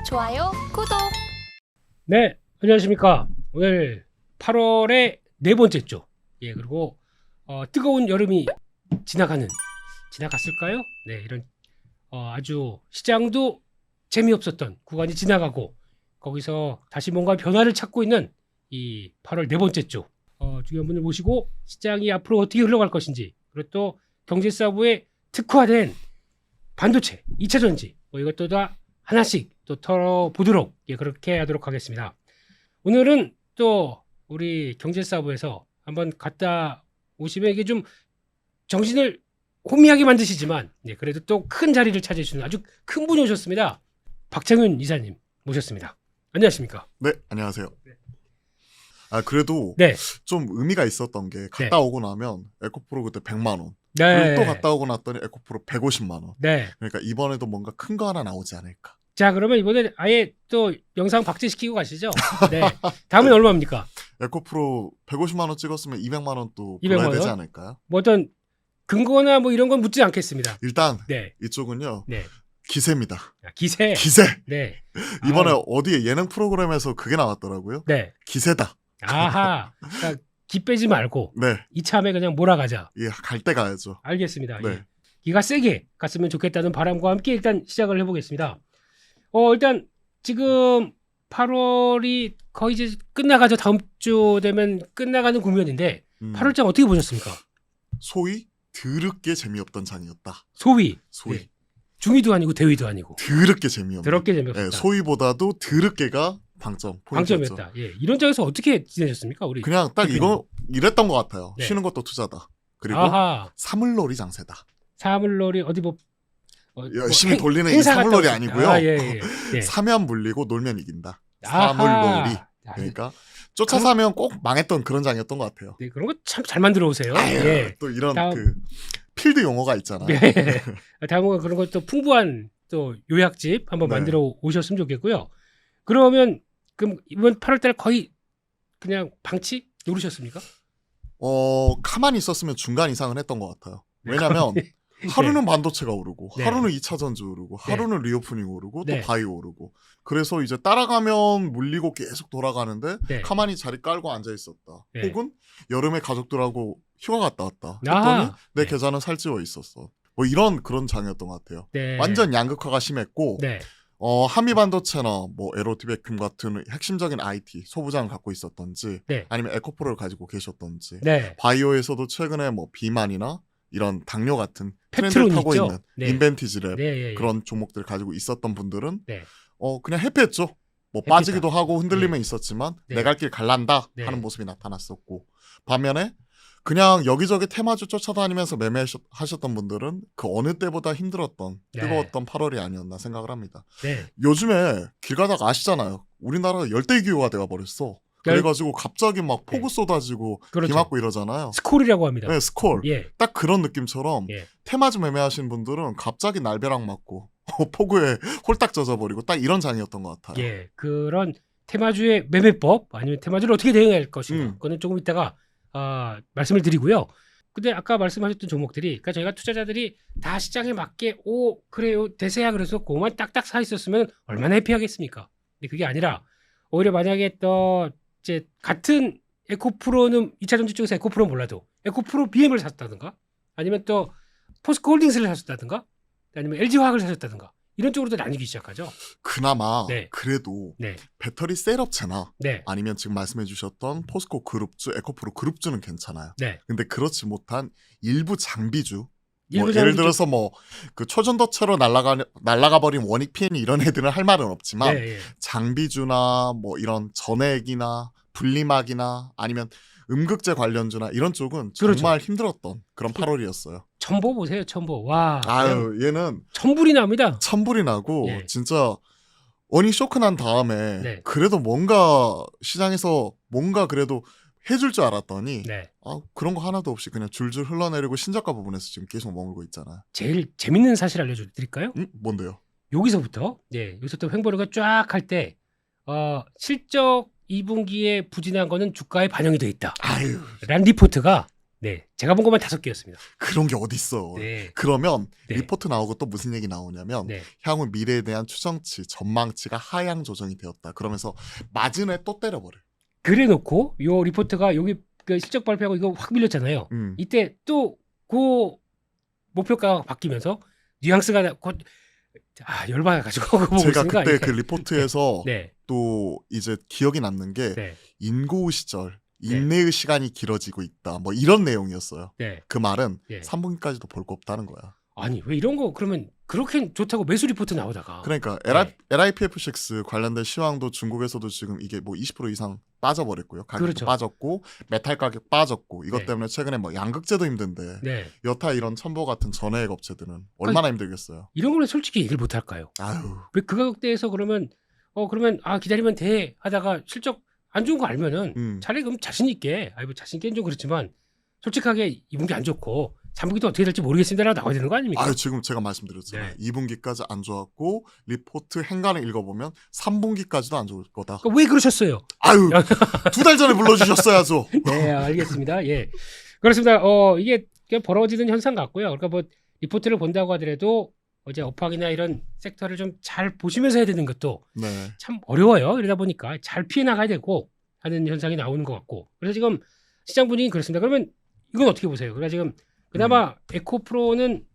좋아요, 구독. 네, 안녕하십니까. 오늘 8월의 네 번째 주. 예, 그리고 뜨거운 여름이 지나갔을까요? 네, 이런 아주 시장도 재미없었던 구간이 지나가고 거기서 다시 뭔가 변화를 찾고 있는 이 8월 네 번째 주. 중요한 분을 모시고 시장이 앞으로 어떻게 흘러갈 것인지, 그리고 또 경제사부에 특화된 반도체, 2차 전지, 이것도 다 하나씩 또 털어보도록, 예, 그렇게 하도록 하겠습니다. 오늘은 또 우리 경제사부에서 한번 갔다 오시면 이게 좀 정신을 혼미하게 만드시지만, 예, 그래도 또 큰 자리를 차지해주는 아주 큰 분이 오셨습니다. 박창윤 이사님 모셨습니다. 안녕하십니까? 네, 안녕하세요. 네. 그래도 네. 좀 의미가 있었던 게 갔다 오고 나면 에코프로 그때 100만 원. 네. 그리고 또 갔다 오고 났더니 에코프로 150만 원. 네. 그러니까 이번에도 뭔가 큰 거 하나 나오지 않을까. 자, 그러면 이번에 아예 또 영상 박제시키고 가시죠. 네. 다음은 얼마입니까? 에코프로 150만 원 찍었으면 200만 원 또 200만 불러야 원? 되지 않을까요? 뭐 어떤 근거나 뭐 이런 건 묻지 않겠습니다. 일단 네. 이쪽은요. 네. 기세입니다. 기세. 기세. 네. 이번에 어디에 예능 프로그램에서 그게 나왔더라고요. 네. 기세다. 아하. 그러니까 기 빼지 말고 네. 이참에 그냥 몰아가자. 예, 갈 때 가야죠. 알겠습니다. 네. 예. 기가 세게 갔으면 좋겠다는 바람과 함께 일단 시작을 해보겠습니다. 일단 지금 8월이 거의 이제 끝나가죠. 다음 주 되면 끝나가는 국면인데 8월장 어떻게 보셨습니까? 소위 드럽게 재미없던 장이었다. 소위. 소위. 네. 중위도 아니고 대위도 아니고. 드럽게 재미없는. 더럽게 재미없다. 네, 소위보다도 드럽게가 방점 포인트였죠. 방점이었다. 예. 이런 장에서 어떻게 지내셨습니까? 우리 그냥 딱 대표님. 이거 이랬던 것 같아요. 네. 쉬는 것도 투자다. 그리고 아하. 사물놀이 장세다. 사물놀이 어디 뭐 열심히 돌리는 이 행사 사물놀이 갔다 아니고요. 아, 예, 예. 예. 사면 물리고 놀면 이긴다. 아하. 사물놀이. 아, 그러니까 쫓아 사면 꼭 망했던 그런 장이었던 것 같아요. 네, 그런 거 참 잘 만들어 오세요. 아유, 예. 또 이런 다음- 그 필드 용어가 있잖아요. 예. 다음은 그런 것도 풍부한 또 요약집 한번 네. 만들어 오셨으면 좋겠고요. 그러면 그럼 이번 8월달 거의 그냥 방치 노리셨습니까? 가만히 있었으면 중간 이상은 했던 것 같아요. 왜냐면 하루는 반도체가 오르고 네. 하루는 2차 전지 오르고 네. 하루는 리오프닝 오르고 네. 또 바이오 오르고 그래서 이제 따라가면 물리고 계속 돌아가는데 네. 가만히 자리 깔고 앉아 있었다. 네. 혹은 여름에 가족들하고 휴가 갔다 왔다. 했더니 아하. 내 네. 계좌는 살찌워 있었어. 뭐 이런 그런 장이었던 것 같아요. 네. 완전 양극화가 심했고 네. 한미 반도체나 뭐 에로티베큐um 같은 핵심적인 IT 소부장을 갖고 있었던지 네. 아니면 에코프로를 가지고 계셨던지 네. 바이오에서도 최근에 뭐 비만이나 이런 당뇨 같은 ペ트론 트렌드를 타고 있죠? 있는 네. 인벤티지랩 네, 예, 예. 그런 종목들을 가지고 있었던 분들은 네. 그냥 해피했죠. 뭐 해피했다. 빠지기도 하고 흔들림은 있었지만 네. 내 갈 길 갈란다 네. 하는 모습이 나타났었고 반면에 그냥 여기저기 테마주 쫓아다니면서 매매하셨던 분들은 그 어느 때보다 힘들었던 네. 뜨거웠던 8월이 아니었나 생각을 합니다. 네. 요즘에 길 가다가 아시잖아요. 우리나라가 열대기후가 돼가 버렸어. 그래가지고 갑자기 막 폭우 쏟아지고 그렇죠. 비 맞고 이러잖아요. 스콜이라고 합니다. 네, 스콜. 예. 딱 그런 느낌처럼 예. 테마주 매매하신 분들은 갑자기 날벼락 맞고 폭우에 홀딱 젖어버리고 딱 이런 장이었던 것 같아요. 예. 그런 테마주의 매매법 아니면 테마주를 어떻게 대응할 것인가. 그거는 조금 이따가 말씀을 드리고요. 근데 아까 말씀하셨던 종목들이, 그러니까 저희가 투자자들이 다 시장에 맞게 그래요 대세야 그래서 그만 딱딱 사 있었으면 얼마나 해피하겠습니까? 근데 그게 아니라 오히려 만약에 또 이제 같은 에코프로는 2차 전지 쪽에서 에코프로는 몰라도 에코프로 BM을 샀다든가 아니면 또 포스코 홀딩스를 샀다든가 아니면 LG화학을 사셨다든가 이런 쪽으로도 나뉘기 시작하죠. 그나마 네. 그래도 네. 배터리 셀업체나 네. 아니면 지금 말씀해 주셨던 포스코 그룹주, 에코프로 그룹주는 괜찮아요. 네. 근데 그렇지 못한 일부 장비주 일부 예를 장비주 들어서 뭐 그 초전도체로 날아가 버린 원익 PN 이런 애들은 할 말은 없지만 네, 예. 장비주나 뭐 이런 전액이나 분리막이나 아니면 음극재 관련주나 이런 쪽은 그렇죠. 정말 힘들었던 그런 8월이었어요. 첨보 보세요, 첨보. 와. 아유 얘는 천불이 납니다. 천불이 나고 예. 진짜 어닝 쇼크 난 다음에 네. 그래도 뭔가 시장에서 뭔가 그래도 해줄 줄 알았더니 네. 그런 거 하나도 없이 그냥 줄줄 흘러내리고 신저가 부분에서 지금 계속 머물고 있잖아요. 제일 재밌는 사실 알려드릴까요? 뭔데요? 여기서부터 여기서부터 횡보료가 쫙 할 때 실적 2분기에 부진한 거는 주가에 반영이 돼 있다. 아유, 란 리포트가 네, 제가 본 것만 5개였습니다. 그런 게 어딨어. 네, 그러면 네. 리포트 나오고 또 무슨 얘기 나오냐면 네, 향후 미래에 대한 추정치, 전망치가 하향 조정이 되었다. 그러면서 마진에 또 때려버려. 그래놓고 요 리포트가 여기 그 실적 발표하고 이거 확 밀렸잖아요. 이때 또 그 목표가가 바뀌면서 뉘앙스가 곧 열받아가지고 그거 보고 제가 있는 거 그때 아니에요? 그 리포트에서 네, 또 이제 기억이 남는 게 네, 인고의 시절, 인내의 시간이 길어지고 있다. 뭐 이런 내용이었어요. 네. 그 말은 예. 3분기까지도 볼 거 없다는 거야. 아니 왜 이런 거 그러면 그렇게 좋다고 매수 리포트 나오다가 그러니까 네. LIPF6 관련된 시황도 중국에서도 지금 이게 뭐 20% 이상 빠져버렸고요. 가격도 그렇죠. 빠졌고 메탈 가격 빠졌고 이것 네. 때문에 최근에 뭐 양극재도 힘든데 네. 여타 이런 첨보 같은 전해액 업체들은 얼마나 힘들겠어요. 이런 거는 솔직히 얘기를 못 할까요? 아유. 왜 그 가격대에서 그러면 기다리면 돼 하다가 실적 안 좋은 거 알면은 차라리 그럼 자신 있게 뭐 자신 있게는 좀 그렇지만 솔직하게 2분기 안 좋고 3분기도 어떻게 될지 모르겠습니다라고 나와야 되는 거 아닙니까? 아유, 지금 제가 말씀드렸잖아요. 네. 2분기까지 안 좋았고 리포트 행간을 읽어보면 3분기까지도 안 좋을 거다. 그러니까 왜 그러셨어요? 아유, 2달 전에 불러주셨어야죠. 네, 알겠습니다. 예, 그렇습니다. 이게 그냥 벌어지는 현상 같고요. 그러니까 뭐 리포트를 본다고 하더라도 이제 업황이나 이런 섹터를 좀 잘 보시면서 해야 되는 것도 네. 참 어려워요. 이러다 보니까 잘 피해 나가야 되고 하는 현상이 나오는 것 같고. 그래서 지금 시장 분위기 그렇습니다. 그러면 이건 어떻게 보세요? 그러니까 지금 그나마 에코프로는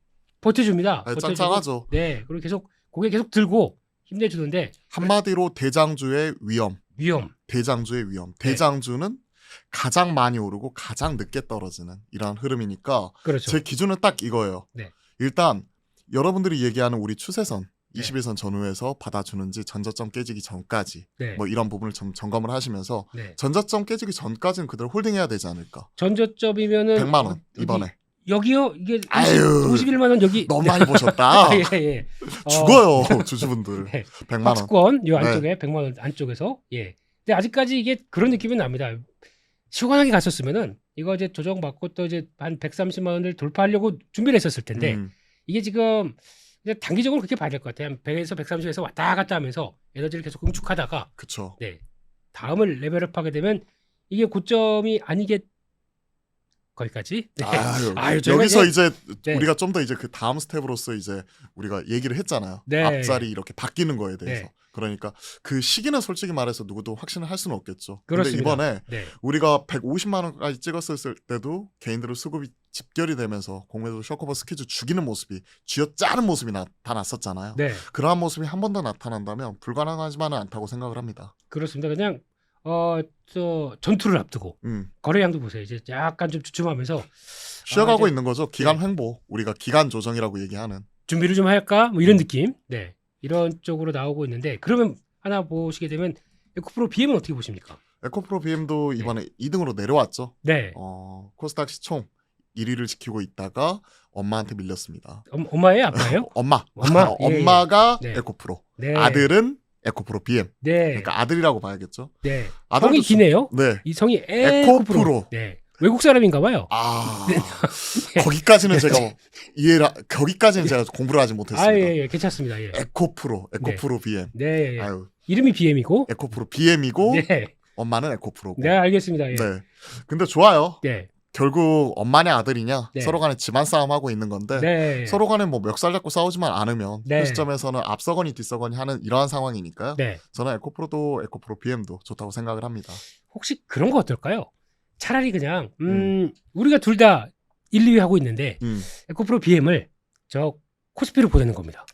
버텨줍니다. 아유, 버텨주고, 짱짱하죠. 네, 그리고 계속 고개 계속 들고 힘내주는데 한마디로 대장주의 위험. 위험. 대장주의 위험. 네. 대장주는 가장 많이 오르고 가장 늦게 떨어지는 이러한 흐름이니까 그렇죠. 제 기준은 딱 이거예요. 네. 일단 여러분들이 얘기하는 우리 추세선 네. 21선 전후에서 받아주는지 전저점 깨지기 전까지 네. 뭐 이런 부분을 좀 점검을 하시면서 네. 전저점 깨지기 전까지는 그대로 홀딩해야 되지 않을까. 전저점이면은 100만 원 이번에. 여기요? 이게 아유, 51만 원 여기 너무 많이 보셨다. 예, 예. 죽어요 주주분들. 네. 100만 원. 박스권 요 안쪽에 100만 원 안쪽에서 예. 근데 아직까지 이게 그런 느낌은 납니다. 시원하게 갔었으면은 이거 이제 조정 받고 또 이제 한 130만 원을 돌파하려고 준비를 했었을 텐데 이게 지금 이제 단기적으로 그렇게 봐야 될 것 같아요. 100에서 130에서 왔다 갔다 하면서 에너지를 계속 응축하다가 그쵸. 네. 다음을 레벨업하게 되면 이게 고점이 아니겠 거기까지. 네. 아유, 저희가 여기서 이제 네. 우리가 좀 더 이제 그 다음 스텝으로서 이제 우리가 얘기를 했잖아요. 네. 앞자리 이렇게 바뀌는 거에 대해서. 네. 그러니까 그 시기는 솔직히 말해서 누구도 확신을 할 수는 없겠죠. 그렇습니다. 근데 이번에 네. 우리가 150만 원까지 찍었을 때도 개인들의 수급이 집결이 되면서 공매도 쇼커버 스퀴즈 죽이는 모습이 쥐어짜는 모습이 나타났었잖아요. 네. 그러한 모습이 한 번 더 나타난다면 불가능하지만은 않다고 생각을 합니다. 그렇습니다. 그냥 전투를 앞두고 거래량도 보세요. 이제 약간 좀 주춤하면서 쉬어가고 이제 있는 거죠. 기간 횡보. 우리가 기간 조정이라고 얘기하는. 준비를 좀 할까? 뭐 이런 느낌. 네. 이런 쪽으로 나오고 있는데 그러면 하나 보시게 되면 에코프로 BM은 어떻게 보십니까? 에코프로 BM도 이번에 2등으로 내려왔죠. 네. 코스닥 시총 1위를 지키고 있다가 엄마한테 밀렸습니다. 엄마예요? 아빠예요? 엄마. 엄마? 예, 엄마가 네. 에코프로. 네. 아들은 에코프로 BM. 네. 그러니까 아들이라고 봐야겠죠. 네. 아들도 성이 기네요. 네. 이 성이 에코프로. 에코프로. 네. 외국 사람인가 봐요. 거기까지는 제가 거기까지는 제가 공부를 하지 못했습니다. 예, 괜찮습니다. 예. 에코프로 BM. 네. 아유, 이름이 BM이고. 에코프로 BM이고 네. 엄마는 에코프로고. 네, 알겠습니다. 예. 네. 근데 좋아요. 네. 결국 엄마냐 아들이냐 네. 서로 간에 집안 싸움 하고 있는 건데 네. 서로 간에 뭐 멱살 잡고 싸우지만 않으면 네. 그 시점에서는 앞서거니 뒤서거니 하는 이러한 상황이니까요. 네. 저는 에코프로도 에코프로 BM도 좋다고 생각을 합니다. 혹시 그런 거 어떨까요? 차라리 그냥 우리가 둘 다 1, 2위 하고 있는데 에코프로 BM을 저 코스피로 보내는 겁니다.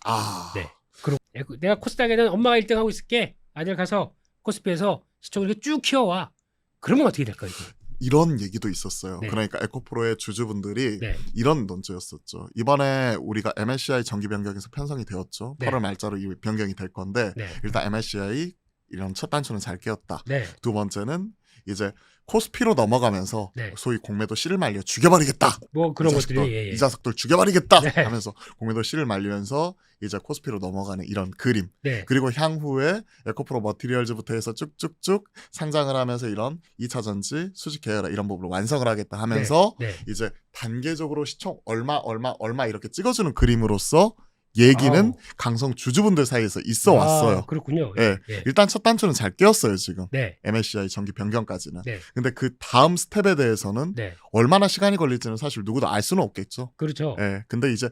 네. 그리고 내가 코스닥에는 엄마가 1등 하고 있을게. 아들 가서 코스피에서 시총을 이렇게 쭉 키워와. 그러면 어떻게 될까요? 이게? 이런 얘기도 있었어요. 네. 그러니까 에코프로의 주주분들이 네. 이런 논조였었죠. 이번에 우리가 MSCI 정기 변경에서 편성이 되었죠. 네. 8월 말자로 이 변경이 될 건데 네. 일단 MSCI 이런 첫 단추는 잘 깨었다. 네. 두 번째는 이제 코스피로 넘어가면서 네. 소위 공매도 씨를 말려 죽여버리겠다. 뭐 그런 이 것들이 자식들, 이 자식들 죽여버리겠다 네. 하면서 공매도 씨를 말리면서 이제 코스피로 넘어가는 이런 그림. 네. 그리고 향후에 에코프로 머티리얼즈부터 해서 쭉쭉쭉 상장을 하면서 이런 2차 전지, 수직 계열화 이런 부분을 완성을 하겠다 하면서 네. 이제 단계적으로 시총 얼마 이렇게 찍어주는 그림으로써 얘기는 아우. 강성 주주분들 사이에서 있어 왔어요. 아, 그렇군요. 예. 예. 일단 첫 단추는 잘 끼었어요, 지금. 네. MSCI 정기 변경까지는. 네. 근데 그 다음 스텝에 대해서는 네. 얼마나 시간이 걸릴지는 사실 누구도 알 수는 없겠죠. 그렇죠. 예. 근데 이제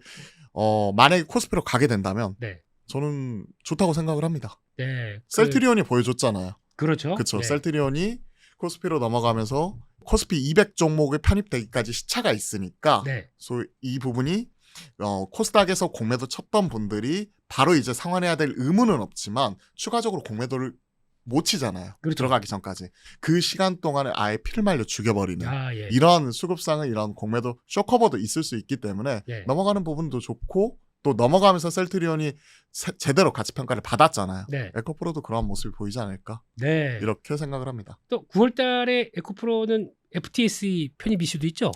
만약에 코스피로 가게 된다면 네. 저는 좋다고 생각을 합니다. 네. 셀트리온이 보여줬잖아요. 그렇죠. 그렇죠. 네. 셀트리온이 코스피로 넘어가면서 코스피 200 종목에 편입되기까지 시차가 있으니까 네. 이 부분이 코스닥에서 공매도 쳤던 분들이 바로 이제 상환해야 될 의무는 없지만 추가적으로 공매도를 못 치잖아요. 그렇죠. 들어가기 전까지. 그 시간 동안에 아예 피를 말려 죽여버리는 아, 예. 이러한 수급상은 이런 공매도 쇼커버도 있을 수 있기 때문에 예. 넘어가는 부분도 좋고 또 넘어가면서 셀트리온이 제대로 가치 평가를 받았잖아요. 네. 에코프로도 그러한 모습이 보이지 않을까 네. 이렇게 생각을 합니다. 또 9월 달에 에코프로는 FTSE 편입 이슈도 있죠?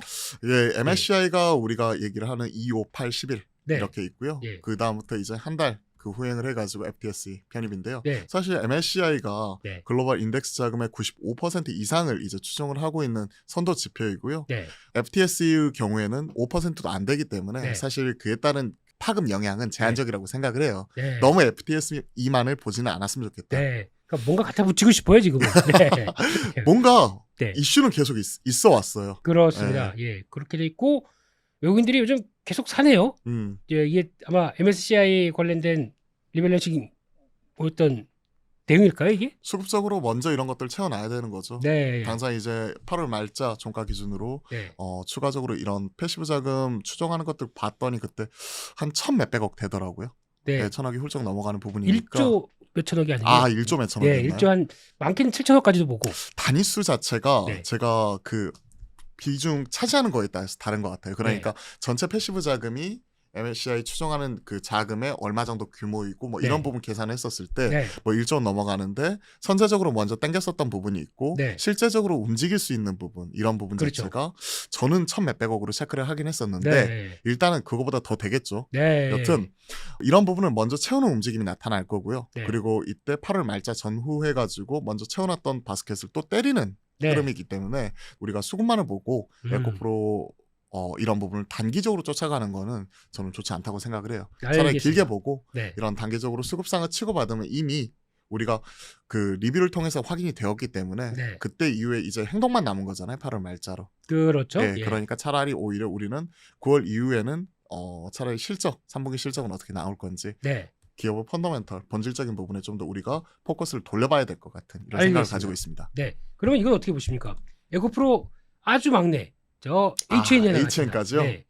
예, MSCI가 우리가 얘기를 하는 2, 5, 8, 11 네. 이렇게 있고요. 예. 그 다음부터 이제 한 달 그 후행을 해가지고 FTSE 편입인데요. 네. 사실 MSCI가 네. 글로벌 인덱스 자금의 95% 이상을 이제 추정을 하고 있는 선도 지표이고요. 네. FTSE의 경우에는 5%도 안 되기 때문에 네. 사실 그에 따른 파급 영향은 제한적이라고 생각을 해요. 네. 너무 FTSE만을 보지는 않았으면 좋겠다. 네. 그러니까 뭔가 갖다 붙이고 싶어요, 지금은. 네. 뭔가 네. 이슈는 계속 있어 왔어요. 그렇습니다. 예. 그렇게 돼 있고 외국인들이 요즘 계속 사네요. 예, 이게 아마 MSCI 관련된 리밸런싱 어떤 대응일까요, 이게? 수급적으로 먼저 이런 것들 채워놔야 되는 거죠. 네. 당장 이제 8월 말자 종가 기준으로 네. 추가적으로 이런 패시브 자금 추정하는 것들 봤더니 그때 한 1,000몇백억 되더라고요. 네. 네, 천억이 훌쩍 넘어가는 부분이니까. 1조 몇천억이 아니고. 아, 1조 몇천억이 네, 됐나요? 1조 한 많게는 7천억까지도 보고. 단위수 자체가 네. 제가 그 비중 차지하는 거에 따라서 다른 것 같아요. 그러니까 네. 전체 패시브 자금이 MSCI 추정하는 그 자금의 얼마 정도 규모이고 뭐 네. 이런 부분 계산했었을 때 네. 뭐 1조 넘어가는데 선제적으로 먼저 당겼었던 부분이 있고 네. 실제적으로 움직일 수 있는 부분 이런 부분 그렇죠. 자체가 저는 1,000몇백억으로 체크를 하긴 했었는데 네. 일단은 그거보다 더 되겠죠. 네. 여튼 이런 부분을 먼저 채우는 움직임이 나타날 거고요. 네. 그리고 이때 8월 말자 전후 해가지고 먼저 채워놨던 바스켓을 또 때리는 네. 흐름이기 때문에 우리가 수급만을 보고 음. 에코프로 이런 부분을 단기적으로 쫓아가는 거는 저는 좋지 않다고 생각을 해요. 차라리 알겠습니다. 길게 보고 네. 이런 단계적으로 수급상을 치고받으면 이미 우리가 그 리뷰를 통해서 확인이 되었기 때문에 네. 그때 이후에 이제 행동만 남은 거잖아요. 8월 말자로. 그렇죠. 예, 예. 그러니까 차라리 오히려 우리는 9월 이후에는 차라리 실적, 3분기 실적은 어떻게 나올 건지 네. 기업의 펀더멘털, 본질적인 부분에 좀 더 우리가 포커스를 돌려봐야 될 것 같은 이런 알겠습니다. 생각을 가지고 있습니다. 네. 그러면 이건 어떻게 보십니까? 에코프로 아주 막내 저 HN이 HN까지요? 네.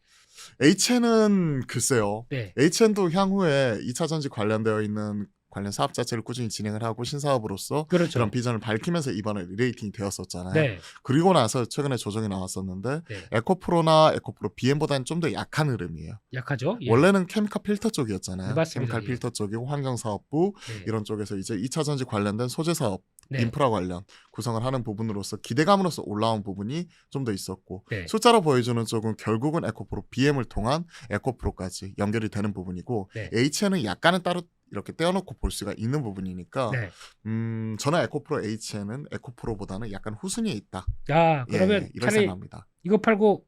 HN은 글쎄요. 네. HN도 향후에 2차 전지 관련되어 있는 관련 사업 자체를 꾸준히 진행을 하고 신사업으로서 그렇죠. 그런 비전을 밝히면서 이번에 리레이팅이 되었었잖아요. 네. 그리고 나서 최근에 조정이 나왔었는데 네. 에코프로나 에코프로 BM보다는 좀 더 약한 흐름이에요. 약하죠. 예. 원래는 케미칼 필터 쪽이었잖아요. 네, 맞습니다. 케미칼 예. 필터 쪽이고 환경사업부 네. 이런 쪽에서 이제 2차 전지 관련된 소재 사업, 네. 인프라 관련 구성을 하는 부분으로서 기대감으로서 올라온 부분이 좀 더 있었고 네. 숫자로 보여주는 쪽은 결국은 에코프로 BM을 통한 에코프로까지 연결이 되는 부분이고 네. HN은 약간은 따로 이렇게 떼어놓고 볼 수가 있는 부분이니까 네. 저는 에코프로 HN은 에코프로보다는 약간 후순위에 있다. 아, 그러면 이런 차라리 생각합니다. 이거 팔고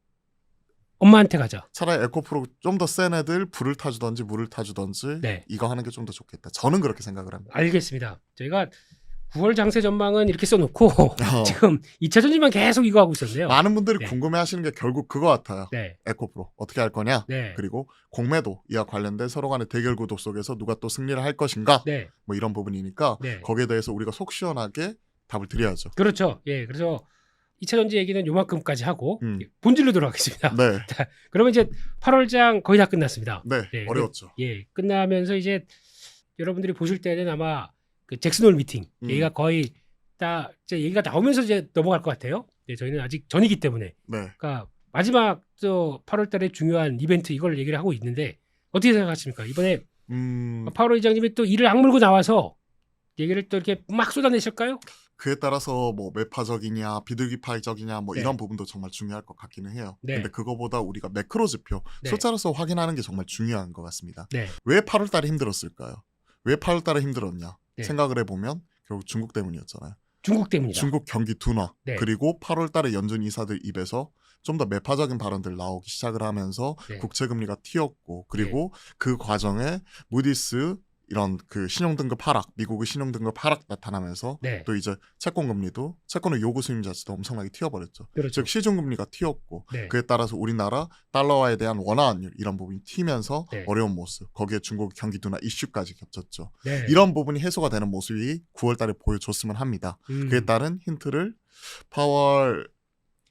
엄마한테 가자. 차라리 에코프로 좀 더 센 애들 불을 타주던지 물을 타주던지 네. 이거 하는 게 좀 더 좋겠다. 저는 그렇게 생각을 합니다. 알겠습니다. 저희가 9월 장세 전망은 이렇게 써놓고 지금 2차 전지만 계속 이거 하고 있었네요. 많은 분들이 네. 궁금해하시는 게 결국 그거 같아요. 네. 에코프로 어떻게 할 거냐? 네. 그리고 공매도 이와 관련된 서로 간의 대결 구도 속에서 누가 또 승리를 할 것인가? 네. 뭐 이런 부분이니까 네. 거기에 대해서 우리가 속 시원하게 답을 드려야죠. 그렇죠. 예. 그래서 2차 전지 얘기는 요만큼까지 하고 음. 본질로 들어가겠습니다. 네, 그러면 이제 8월장 거의 다 끝났습니다. 네, 네, 어려웠죠. 예. 끝나면서 이제 여러분들이 보실 때는 아마 그 잭슨홀 미팅 얘기가 거의 다 이제 얘기가 나오면서 이제 넘어갈 것 같아요. 네, 저희는 아직 전이기 때문에. 네, 그러니까 마지막 8월달에 중요한 이벤트 이걸 얘기를 하고 있는데 어떻게 생각하십니까? 이번에 파월 의장님이 또 이를 악물고 나와서 얘기를 또 이렇게 막 쏟아내실까요? 그에 따라서 뭐 매파적이냐 비둘기파적이냐 뭐 네. 이런 부분도 정말 중요할 것 같기는 해요. 네. 근데 그거보다 우리가 매크로 지표 네. 숫자로서 확인하는 게 정말 중요한 것 같습니다. 네. 왜 8월 달에 힘들었을까요? 왜 8월 달에 힘들었냐? 네. 생각을 해보면 결국 중국 때문이었잖아요. 중국 때문이다. 중국 경기 둔화 네. 그리고 8월 달에 연준 이사들 입에서 좀 더 매파적인 발언들 나오기 시작을 하면서 네. 국채 금리가 튀었고 그리고 그 과정에 무디스 이런 그 신용등급 하락, 미국의 신용등급 하락 나타나면서 네. 또 이제 채권금리도 채권의 요구 수익 자체도 엄청나게 튀어버렸죠. 그렇죠. 즉 시중금리가 튀었고 네. 그에 따라서 우리나라 달러화에 대한 원화환율 이런 부분이 튀면서 네. 어려운 모습, 거기에 중국 경기 둔화 이슈까지 겹쳤죠. 네. 이런 부분이 해소가 되는 모습이 9월달에 보여줬으면 합니다. 그에 따른 힌트를 파월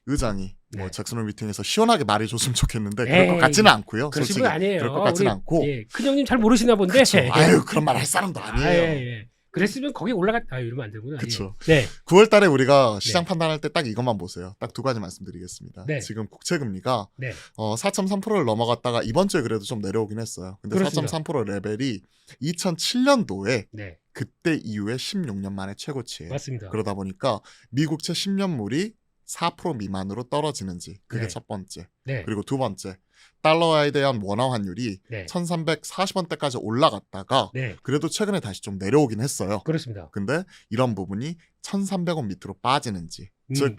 의장이 뭐 네. 잭슨홀 미팅에서 시원하게 말해줬으면 좋겠는데 에이, 그럴 것 같지는 않고요. 그러신 솔직히 분 아니에요. 그럴 것 같지는 우리, 않고. 예, 큰형님 잘 모르시나 본데. 그쵸. 아유 그런 말 할 사람도 아니에요. 예. 그랬으면 거기 이러면 안 되구나. 그렇죠. 예. 네. 9월달에 우리가 시장 판단할 때 딱 이것만 보세요. 딱 두 가지 말씀드리겠습니다. 네. 지금 국채 금리가 네. 4.3%를 넘어갔다가 이번 주에 그래도 좀 내려오긴 했어요. 근데 그렇습니다. 4.3% 레벨이 2007년도에 네. 그때 이후에 16년 만에 최고치예요. 맞습니다. 그러다 보니까 미국채 10년물이 4% 미만으로 떨어지는지 그게 네. 첫 번째. 네. 그리고 두 번째, 달러화에 대한 원화 환율이 네. 1340원대까지 올라갔다가 네. 그래도 최근에 다시 좀 내려오긴 했어요. 그렇습니다. 근데 이런 부분이 1300원 밑으로 빠지는지 즉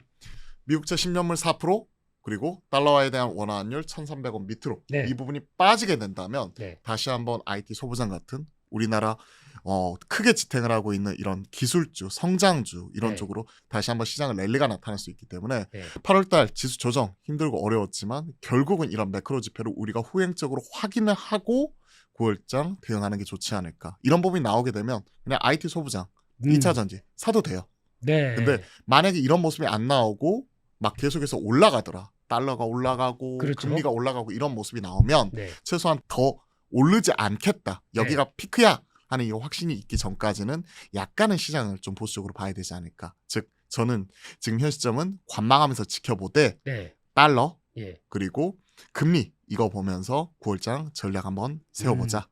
미국채 10년물 4% 그리고 달러화에 대한 원화 환율 1300원 밑으로 네. 이 부분이 빠지게 된다면 네. 다시 한번 IT 소부장 같은 우리나라 크게 지탱을 하고 있는 이런 기술주, 성장주 이런 네. 쪽으로 다시 한번 시장을 랠리가 나타날 수 있기 때문에 네. 8월달 지수 조정 힘들고 어려웠지만 결국은 이런 매크로 지표를 우리가 후행적으로 확인을 하고 9월장 대응하는 게 좋지 않을까. 이런 부분이 나오게 되면 그냥 IT 소부장 2차 전지 사도 돼요. 네. 근데 만약에 이런 모습이 안 나오고 막 계속해서 올라가더라. 달러가 올라가고 그렇죠. 금리가 올라가고 이런 모습이 나오면 네. 최소한 더 오르지 않겠다. 여기가 피크야 하는 이 확신이 있기 전까지는 약간은 시장을 좀 보수적으로 봐야 되지 않을까. 즉 저는 지금 현 시점은 관망하면서 지켜보되 네. 달러 예. 그리고 금리 이거 보면서 9월장 전략 한번 세워보자.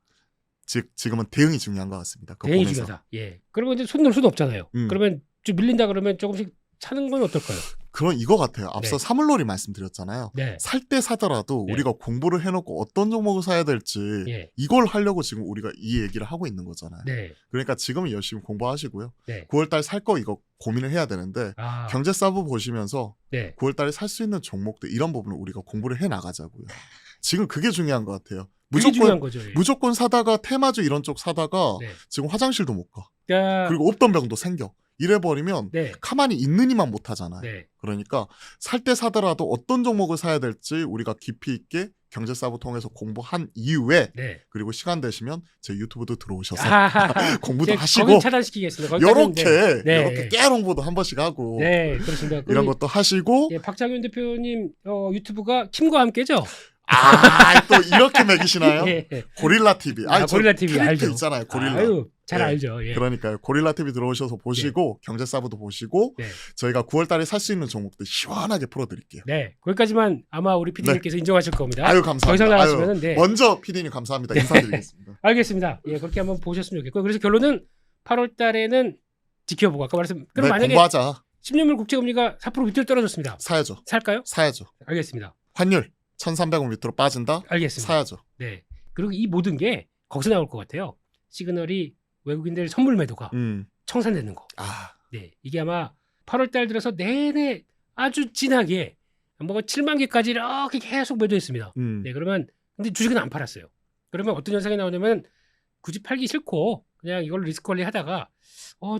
즉 지금은 대응이 중요한 것 같습니다. 그거 대응이 보면서. 중요하다. 예. 그러면 이제 손 놓을 수는 없잖아요. 음. 그러면 좀 밀린다 그러면 조금씩 차는 건 어떨까요? 그런 이거 같아요. 앞서 네. 사물놀이 말씀드렸잖아요. 네. 살 때 사더라도 네. 우리가 공부를 해놓고 어떤 종목을 사야 될지 예. 이걸 하려고 지금 우리가 이 얘기를 하고 있는 거잖아요. 네. 그러니까 지금은 열심히 공부하시고요. 네. 9월달 살 거 이거 고민을 해야 되는데 아. 경제사부 보시면서 네. 9월달에 살 수 있는 종목들 이런 부분을 우리가 공부를 해 나가자고요. 지금 그게 중요한 것 같아요. 그게 중요한 거죠. 예. 무조건 사다가 테마주 이런 쪽 사다가 네. 지금 화장실도 못 가. 야, 그리고 없던 병도 생겨. 이래버리면 네. 가만히 있는 이만 못 하잖아요. 네. 그러니까 살 때 사더라도 어떤 종목을 사야 될지 우리가 깊이 있게 경제사부 통해서 공부한 이후에 네. 그리고 시간 되시면 제 유튜브도 들어오셔서 아하하. 공부도 제가 하시고 거긴 차단시키겠습니다. 거기까지는 요렇게 네. 요렇게 깨알 홍보도 한 번씩 하고 네, 그렇습니다. 이런 우리, 것도 하시고 예, 박장윤 대표님 유튜브가 킴과 함께죠? 또 이렇게 매기시나요? 예. 고릴라 TV. 아, 저 고릴라 TV 캐릭터 알죠. 있잖아요. 고릴라. 아유, 잘 예. 알죠. 예. 그러니까요. 고릴라 TV 들어오셔서 보시고 경제사부도 보시고 네. 저희가 9월달에 살 수 있는 종목들 시원하게 풀어드릴게요. 네, 거기까지만 아마 우리 PD님께서 인정하실 겁니다. 아유 감사합니다. 더 이상 아유, 나가시면은 네. 먼저 PD님 감사합니다. 인사드리겠습니다. 알겠습니다. 예, 그렇게 한번 보셨으면 좋겠고 그래서 결론은 8월 달에는 지켜보고 아까 말씀. 그럼 네, 만약에 공부하자. 10년물 국채금리가 4% 밑으로 떨어졌습니다. 사야죠. 살까요? 사야죠. 알겠습니다. 환율 1,300원 밑으로 빠진다. 알겠습니다. 사야죠. 네. 그리고 이 모든 게 거기서 나올 것 같아요. 시그널이 외국인들 선물 매도가 청산되는 거. 아, 네. 이게 아마 8월 달 들어서 내내 아주 진하게 뭐 7만 개까지 이렇게 계속 매도했습니다. 네. 그러면 근데 주식은 안 팔았어요. 그러면 어떤 현상이 나오냐면 굳이 팔기 싫고 그냥 이걸 리스크 관리 하다가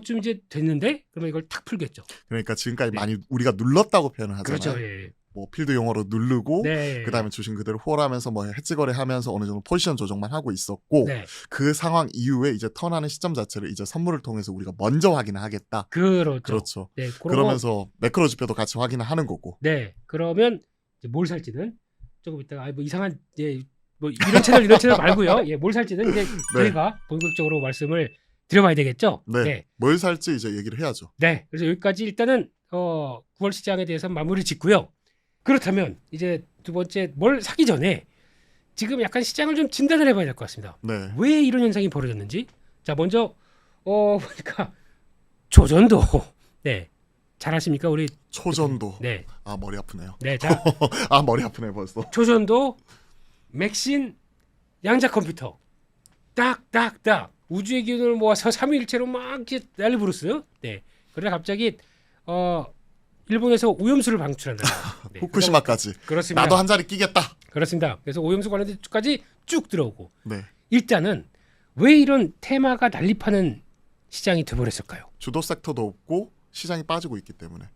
좀 이제 됐는데 그러면 이걸 탁 풀겠죠. 그러니까 지금까지 네. 많이 우리가 눌렀다고 표현을 하잖아요. 그렇죠. 예. 뭐 필드 용어로 누르고 네. 그다음에 주식 그대로 홀하면서 뭐 해지 거래하면서 어느 정도 포지션 조정만 하고 있었고 네. 그 상황 이후에 이제 턴하는 시점 자체를 이제 선물을 통해서 우리가 먼저 확인을 하겠다. 그렇죠. 그렇죠. 네. 그러면서 매크로 지표도 같이 확인을 하는 거고. 네. 그러면 이제 뭘 살지는 조금 이따가 뭐 이상한 뭐 이런 채널 말고요. 예, 뭘 살지는 이제 저희가 본격적으로 말씀을 드려봐야 되겠죠. 네. 네. 뭘 살지 이제 얘기를 해야죠. 네. 그래서 여기까지 일단은 9월 시장에 대해서 마무리 짓고요. 그렇다면 이제 두 번째 뭘 사기 전에 지금 약간 시장을 좀 진단을 해봐야 될 것 같습니다. 네. 왜 이런 현상이 벌어졌는지. 자, 먼저 보니까 조선도 네. 잘 아십니까? 우리 초전도. 네. 아 머리 아프네요. 네. 자, 아 머리 아프네 벌써. 조선도 맥신 양자 컴퓨터 딱딱딱 우주의 기운을 모아서 삼위일체로 막 이렇게 난리 부르스요. 네. 그러다 갑자기 일본에서 오염수를 방출한다. 네, 후쿠시마까지. 그렇습니다. 나도 한 자리 끼겠다. 그렇습니다. 그래서 오염수 관련된 쪽까지 쭉 들어오고 네. 일단은 왜 이런 테마가 난립하는 시장이 돼버렸을까요? 주도 섹터도 없고 시장이 빠지고 있기 때문에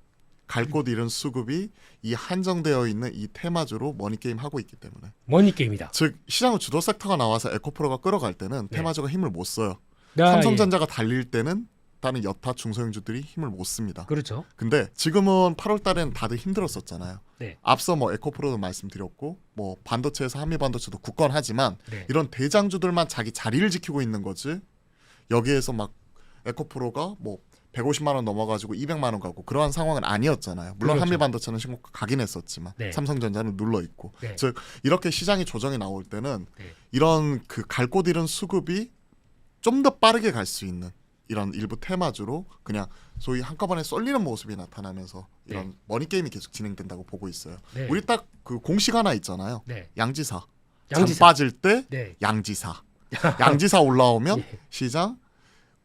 갈 곳 잃은 수급이 이 한정되어 있는 이 테마주로 머니게임 하고 있기 때문에 머니 게임이다. 즉 시장의 주도 섹터가 나와서 에코프로가 끌어갈 때는 네. 테마주가 힘을 못 써요. 아, 삼성전자가 달릴 때는 다른 여타 중소형주들이 힘을 못 씁니다. 그렇죠. 근데 지금은 8월 달에는 다들 힘들었었잖아요. 네. 앞서 뭐 에코프로도 말씀드렸고 뭐 반도체에서 한미반도체도 굳건하지만 네. 이런 대장주들만 자기 자리를 지키고 있는 거지 여기에서 막 에코프로가 뭐 150만 원 넘어가지고 200만 원 가고 그러한 상황은 아니었잖아요. 물론 그렇죠. 한미반도체는 신고가 가긴 했었지만 네. 삼성전자는 눌러 있고 네. 즉 이렇게 시장이 조정이 나올 때는 네. 이런 그 갈 곳 잃은 수급이 좀 더 빠르게 갈 수 있는 이런 일부 테마주로 그냥 소위 한꺼번에 쏠리는 모습이 나타나면서 이런 네. 머니 게임이 계속 진행된다고 보고 있어요. 네. 우리 딱 그 공식 하나 있잖아요. 네. 양지사. 양지사. 장 빠질 때 네. 양지사. 양지사 올라오면 예. 시장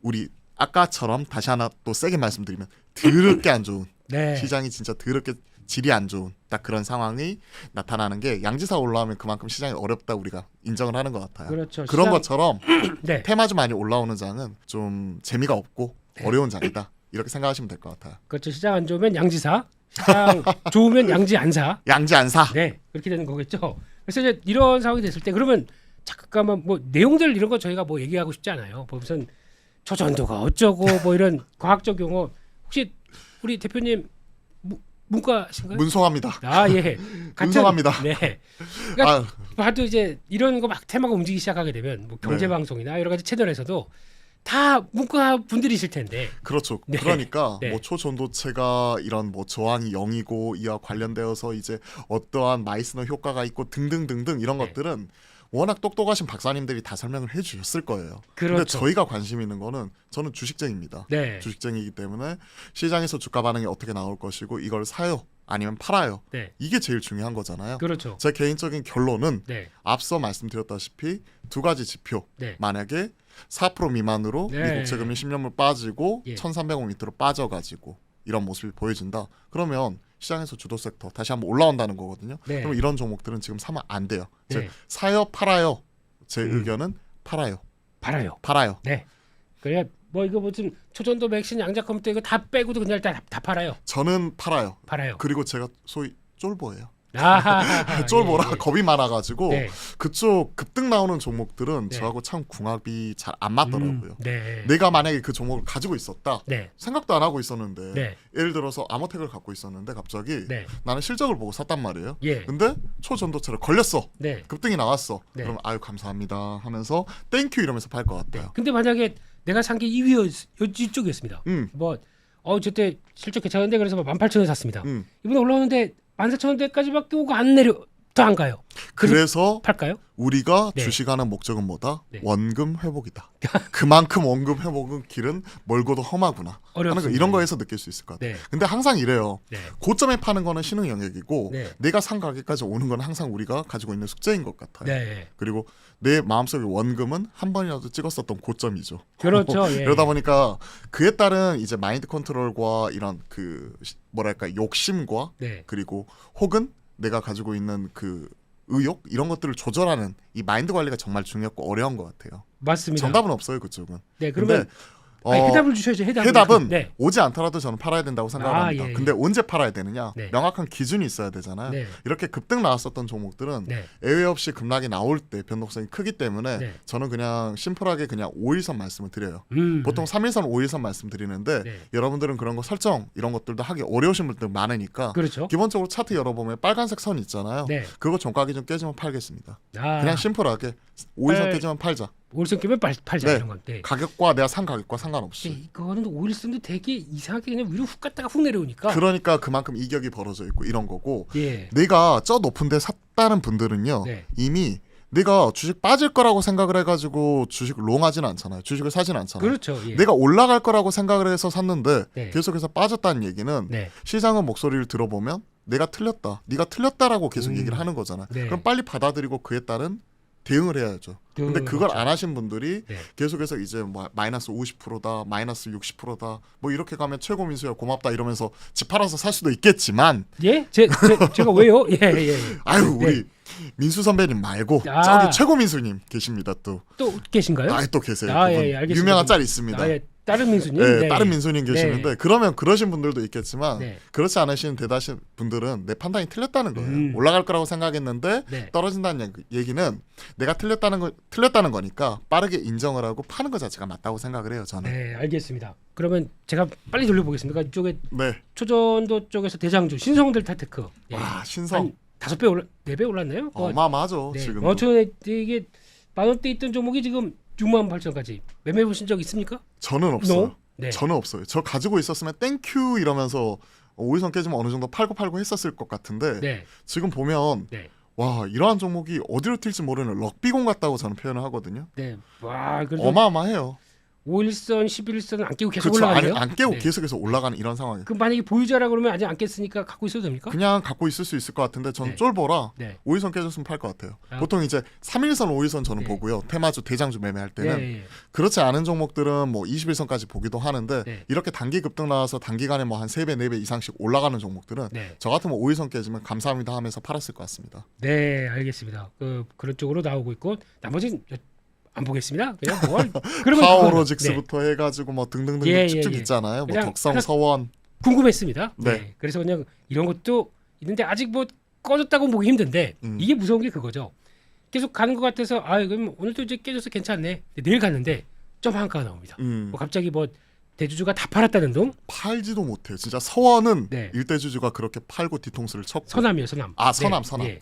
우리 아까처럼 다시 하나 또 세게 말씀드리면 더럽게 안 좋은 네. 시장이 진짜 더럽게 질이 안 좋은 딱 그런 상황이 나타나는 게 양지사 올라오면 그만큼 시장이 어렵다 우리가 인정을 하는 것 같아요. 그렇죠. 그런 시장- 것처럼 네. 테마주 많이 올라오는 장은 좀 재미가 없고 네. 어려운 장이다. 이렇게 생각하시면 될 것 같아요. 그렇죠. 시장 안 좋으면 양지사, 시장 좋으면 양지 안사. 양지 안 사. 네, 그렇게 되는 거겠죠. 그래서 이제 이런 상황이 됐을 때 그러면 잠깐만 뭐 내용들 이런 거 저희가 뭐 얘기하고 싶지 않아요. 뭐 무슨 초전도가 어쩌고 뭐 이런 과학적 용어 혹시 우리 대표님 문과신가요? 문송합니다. 아 예, 문송합니다. 네. 그러니까 아, 봐도 이제 이런 거 막 테마가 움직이기 시작하게 되면 뭐 경제 네. 방송이나 여러 가지 채널에서도 다 문과 분들이실 텐데. 그렇죠. 네. 그러니까 네. 뭐 초전도체가 이런 뭐 저항이 0이고 이와 관련되어서 이제 어떠한 마이스너 효과가 있고 등등등등 이런 네. 것들은 워낙 똑똑하신 박사님들이 다 설명을 해주셨을 거예요. 근데 그렇죠. 저희가 관심 있는 거는 저는 주식쟁입니다. 네. 주식쟁이기 때문에 시장에서 주가 반응이 어떻게 나올 것이고 이걸 사요 아니면 팔아요. 네. 이게 제일 중요한 거잖아요. 그렇죠. 제 개인적인 결론은 네. 앞서 말씀드렸다시피 두 가지 지표. 네. 만약에 4% 미만으로 네. 미국채 금리 10년물 빠지고 예. 1,300원 밑으로 빠져가지고 이런 모습이 보여진다. 그러면 시장에서 주도 섹터 다시 한번 올라온다는 거거든요. 네. 그럼 이런 종목들은 지금 사면 안 돼요. 즉 네. 사요 팔아요. 제 음. 의견은 팔아요. 팔아요. 팔아요. 네. 그래 뭐 이거 무슨 초전도 맥신 양자 컴퓨터 이거 다 빼고도 그냥 다 팔아요. 저는 팔아요. 팔아요. 그리고 제가 소위 쫄보예요. 아하. 쫄보라 예, 예. 겁이 많아가지고 네. 그쪽 급등 나오는 종목들은 네. 저하고 참 궁합이 잘 안 맞더라고요. 네. 내가 만약에 그 종목을 가지고 있었다. 네. 생각도 안 하고 있었는데 네. 예를 들어서 아모텍을 갖고 있었는데 갑자기 네. 나는 실적을 보고 샀단 말이에요. 예. 근데 초전도체를 걸렸어. 네. 급등이 나왔어. 네. 그럼 아유 감사합니다 하면서 땡큐 이러면서 팔 것 네. 같아요. 근데 만약에 내가 산 게 2위 이쪽이었습니다. 뭐 저때 실적 괜찮은데 그래서 18,000원 샀습니다. 이번에 올라오는데 14,000원대까지밖에 오고 안 내려 더 안 가요. 그래서 팔까요? 우리가 네. 주식하는 목적은 뭐다? 네. 원금 회복이다. 그만큼 원금 회복은 길은 멀고도 험하구나. 하는 거 어렵습니다. 이런 거에서 느낄 수 있을 것 같아요. 네. 근데 항상 이래요. 네. 고점에 파는 거는 신흥 영역이고 네. 내가 산 가격까지 오는 건 항상 우리가 가지고 있는 숙제인 것 같아요. 네. 그리고 내 마음속의 원금은 한 번이라도 찍었었던 고점이죠. 그렇죠. 예. 그러다 보니까 그에 따른 이제 마인드 컨트롤과 이런 그 뭐랄까 욕심과 네. 그리고 혹은 내가 가지고 있는 그 의욕 이런 것들을 조절하는 이 마인드 관리가 정말 중요하고 어려운 것 같아요. 맞습니다. 정답은 없어요 그쪽은. 네. 그러면 근데 아니, 해답을 주셔야죠. 해답은 네. 오지 않더라도 저는 팔아야 된다고 생각합니다. 예, 예. 근데 언제 팔아야 되느냐? 네. 명확한 기준이 있어야 되잖아요. 네. 이렇게 급등 나왔었던 종목들은 네. 예외 없이 급락이 나올 때 변동성이 크기 때문에 네. 저는 그냥 심플하게 그냥 5일선 말씀을 드려요. 음. 보통 3일선, 5일선 말씀드리는데 네. 여러분들은 그런 거 설정 이런 것들도 하기 어려우신 분들 많으니까 그렇죠. 기본적으로 차트 열어보면 빨간색 선 있잖아요. 네. 그거 종가 기준 깨지면 팔겠습니다. 아, 그냥 심플하게 5일선 빨- 깨지면 팔자. 오일선 끼면 팔자 네. 이런 건데. 가격과 내가 산 가격과 상관없이. 이거는 오일선도 되게 이상하게 그냥 위로 훅 갔다가 훅 내려오니까. 그러니까 그만큼 이격이 벌어져 있고 이런 거고 예. 내가 저 높은 데 샀다는 분들은요. 네. 이미 내가 주식 빠질 거라고 생각을 해가지고 주식을 롱하지는 않잖아요. 주식을 사진 않잖아요. 그렇죠. 예. 내가 올라갈 거라고 생각을 해서 샀는데 네. 계속해서 빠졌다는 얘기는 네. 시장의 목소리를 들어보면 내가 틀렸다. 네가 틀렸다라고 계속 음. 얘기를 하는 거잖아. 네. 그럼 빨리 받아들이고 그에 따른 대응을 해야죠. 근데 그걸 그렇죠. 안 하신 분들이 네. 계속해서 이제 뭐 마이너스 50%다, 마이너스 60%다, 뭐 이렇게 가면 최고 민수야 고맙다 이러면서 집 팔아서 살 수도 있겠지만, 예? 제가 왜요? 예, 예. 예. 아유 네. 우리 민수 선배님 말고 아. 저기 최고 민수님 계십니다 또. 또 계신가요? 또 계세요. 아, 그분 예, 예, 알겠습니다. 유명한 짤이 있습니다. 아, 예. 다른 민수님. 네, 네. 다른 민수님 계시는데 네. 그러면 그러신 분들도 있겠지만 네. 그렇지 않으신 대다신 분들은 내 판단이 틀렸다는 거예요. 음. 올라갈 거라고 생각했는데 네. 떨어진다는 얘기는 내가 틀렸다는 거니까 빠르게 인정을 하고 파는 것 자체가 맞다고 생각을 해요. 저는. 네, 알겠습니다. 그러면 제가 빨리 돌려보겠습니다. 그러니까 이쪽에 네. 초전도 쪽에서 대장주 신성들 탈테크. 예. 와 신성 한 5배 올라 4배 올랐나요? 어마어마하죠 네. 지금. 이게 만 원대 있던 종목이 지금 6만 8천까지 매매 보신 적 있습니까? 저는 없어요. No? 네. 저는 없어요. 저 가지고 있었으면 땡큐 이러면서 오일선 깨지면 어느 정도 팔고 했었을 것 같은데 네. 지금 보면 네. 와 이러한 종목이 어디로 튈지 모르는 럭비공 같다고 저는 표현을 하거든요. 네. 와, 그래서 어마어마해요. 5일선, 11일선은 안 깨고 계속 그렇죠. 올라가네요. 안 깨고 네. 계속해서 올라가는 이런 상황이에요. 그 만약에 보유자라 그러면 아직 안 깼으니까 갖고 있어도 됩니까? 그냥 갖고 있을 수 있을 것 같은데 전 네. 쫄보라 네. 5일선 깨졌으면 팔 것 같아요. 아. 보통 이제 3일선 5일선 저는 네. 보고요. 테마주 대장주 매매할 때는 네. 그렇지 않은 종목들은 뭐 21선까지 보기도 하는데 네. 이렇게 단기 급등 나와서 단기간에 뭐 한 3배 4배 이상씩 올라가는 종목들은 네. 저 같으면 5일선 깨지면 감사합니다 하면서 팔았을 것 같습니다. 네, 알겠습니다. 그런 쪽으로 나오고 있고 나머지는 안 보겠습니다. 그냥 뭘 그러면 파워로직스부터 해가지고 뭐 등등등 예, 쭉쭉 예. 있잖아요. 뭐 그냥 덕성, 하나- 서원. 궁금했습니다. 네. 네. 그래서 그냥 이런 것도 있는데 아직 뭐 꺼졌다고 보기 힘든데 이게 무서운 게 그거죠. 계속 가는 것 같아서 그럼 오늘도 이제 깨져서 괜찮네. 내일 갔는데 점 한가가 나옵니다. 뭐 갑자기 뭐 대주주가 다 팔았다는 둥? 팔지도 못해요. 진짜 서원은 네. 일대주주가 그렇게 팔고 뒤통수를 쳤고. 서남이에요, 서남. 아 서남 네. 서남. 예.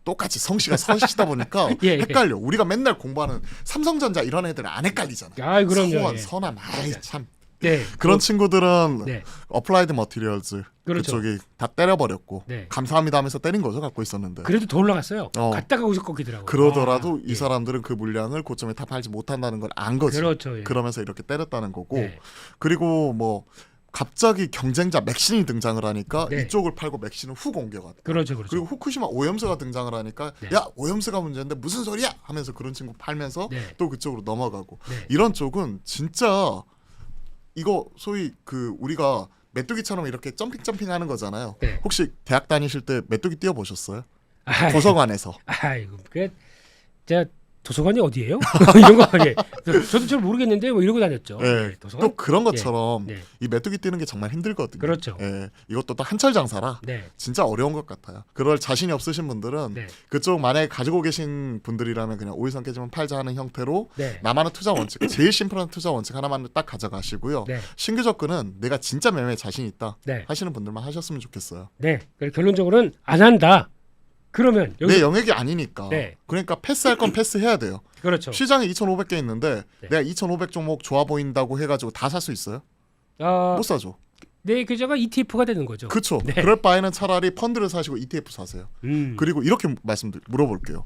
똑같이 성씨가 서시다 보니까 예, 예. 헷갈려. 우리가 맨날 공부하는 삼성전자 이런 애들은 안 헷갈리잖아요. 그럼요. 서원, 예. 서남, 참. 네. 그런 친구들은 네. 어플라이드 머티리얼즈 그렇죠. 그쪽이 다 때려버렸고 네. 감사합니다 하면서 때린 거죠. 갖고 있었는데. 그래도 더 올라갔어요. 어. 갔다가 거기서 꺾이더라고요. 그러더라도 아, 이 사람들은 그 물량을 고점에 다 팔지 못한다는 걸 안 거지. 그렇죠. 예. 그러면서 이렇게 때렸다는 거고. 네. 그리고 뭐 갑자기 경쟁자 맥신이 등장을 하니까 네. 이쪽을 팔고 맥신은 후 공개가 돼. 그렇죠. 그리고 후쿠시마 오염수가 등장을 하니까 네. 야 오염수가 문제인데 무슨 소리야 하면서 그런 친구 팔면서 네. 또 그쪽으로 넘어가고. 네. 이런 쪽은 진짜 이거 소위 그 우리가 메뚜기처럼 이렇게 점핑 하는 거잖아요. 네. 혹시 대학 다니실 때 메뚜기 뛰어보셨어요? 아, 도서관에서. 아이고, 제가 도서관이 어디예요? 이런 거 예. 저도 잘 모르겠는데 뭐 이러고 다녔죠. 예. 도서관. 또 그런 것처럼 네. 이 메뚜기 뛰는 게 정말 힘들거든요. 그렇죠. 예. 이것도 또 한철 장사라 네. 진짜 어려운 것 같아요. 그럴 자신이 없으신 분들은 네. 그쪽 만약에 가지고 계신 분들이라면 그냥 오일선 깨지면 팔자 하는 형태로 네. 나만의 투자 원칙, 제일 심플한 투자 원칙 하나만 딱 가져가시고요. 네. 신규 접근은 내가 진짜 매매에 자신 있다 네. 하시는 분들만 하셨으면 좋겠어요. 네. 그래서 결론적으로는 안 한다. 그러면 내 영역이 아니니까. 네. 그러니까 패스할 건 패스해야 돼요. 그렇죠. 시장에 2,500개 있는데 네. 내가 2,500 종목 좋아 보인다고 해가지고 다 살 수 있어요? 못 사죠. 내 계좌가 ETF가 되는 거죠. 그렇죠. 네. 그럴 바에는 차라리 펀드를 사시고 ETF 사세요. 음. 그리고 이렇게 물어볼게요.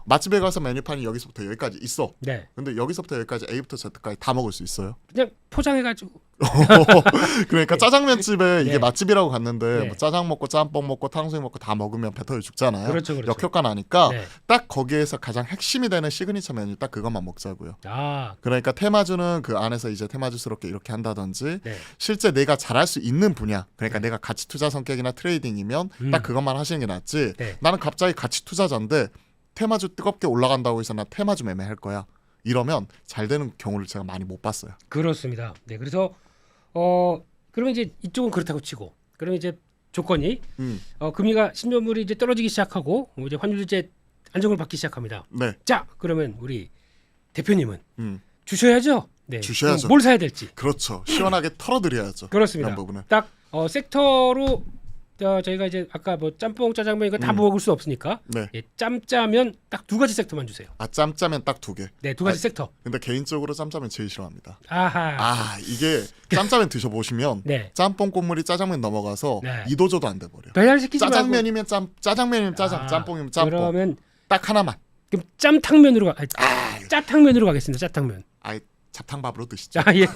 맛집에 가서 메뉴판이 여기서부터 여기까지 있어. 네. 근데 여기서부터 여기까지 A부터 Z까지 다 먹을 수 있어요. 그냥 포장해가지고. 그러니까 짜장면 집에 이게 네. 맛집이라고 갔는데 네. 뭐 짜장 먹고 짬뽕 먹고 탕수육 먹고 다 먹으면 배터리 죽잖아요. 그렇죠, 그렇죠. 역효과 나니까 네. 딱 거기에서 가장 핵심이 되는 시그니처 메뉴 딱 그것만 먹자고요. 아, 그러니까 테마주는 그 안에서 이제 테마주스럽게 이렇게 한다든지 네. 실제 내가 잘할 수 있는 분야, 그러니까 내가 가치 투자 성격이나 트레이딩이면 음. 딱 그것만 하시는 게 낫지. 네. 나는 갑자기 가치 투자자인데 테마주 뜨겁게 올라간다고 해서 나 테마주 매매할 거야. 이러면 잘 되는 경우를 제가 많이 못 봤어요. 그렇습니다. 네. 그래서 그러면 이제 이쪽은 그렇다고 치고, 그러면 이제 조건이 금리가 10년물이 이제 떨어지기 시작하고 이제 환율이 이제 안정을 받기 시작합니다. 네. 자, 그러면 우리 대표님은 음. 주셔야죠. 네. 주셔야죠. 그럼 뭘 사야 될지. 그렇죠. 시원하게 털어드려야죠. 그렇습니다. 이런 부분은. 딱 섹터로 저희가 이제 아까 뭐 짬뽕, 짜장면 이거 다 먹을 수 없으니까 네. 예, 짬짜면 딱 두 가지 섹터만 주세요. 아 짬짜면 딱 2개. 네, 두 가지 섹터. 근데 개인적으로 짬짜면 제일 싫어합니다. 아하. 아 이게 짬짜면 드셔보시면 네. 짬뽕 국물이 짜장면 넘어가서 네. 이도저도 안 돼버려. 배달시키지 짜장면이면 짜장면이면 짜장, 말고. 짬뽕이면 짬뽕. 그러면 딱 하나만. 그럼 짬탕면으로 짜탕면으로 가겠습니다. 짜탕면. 아이 잡탕밥으로 드시죠. 자, 예.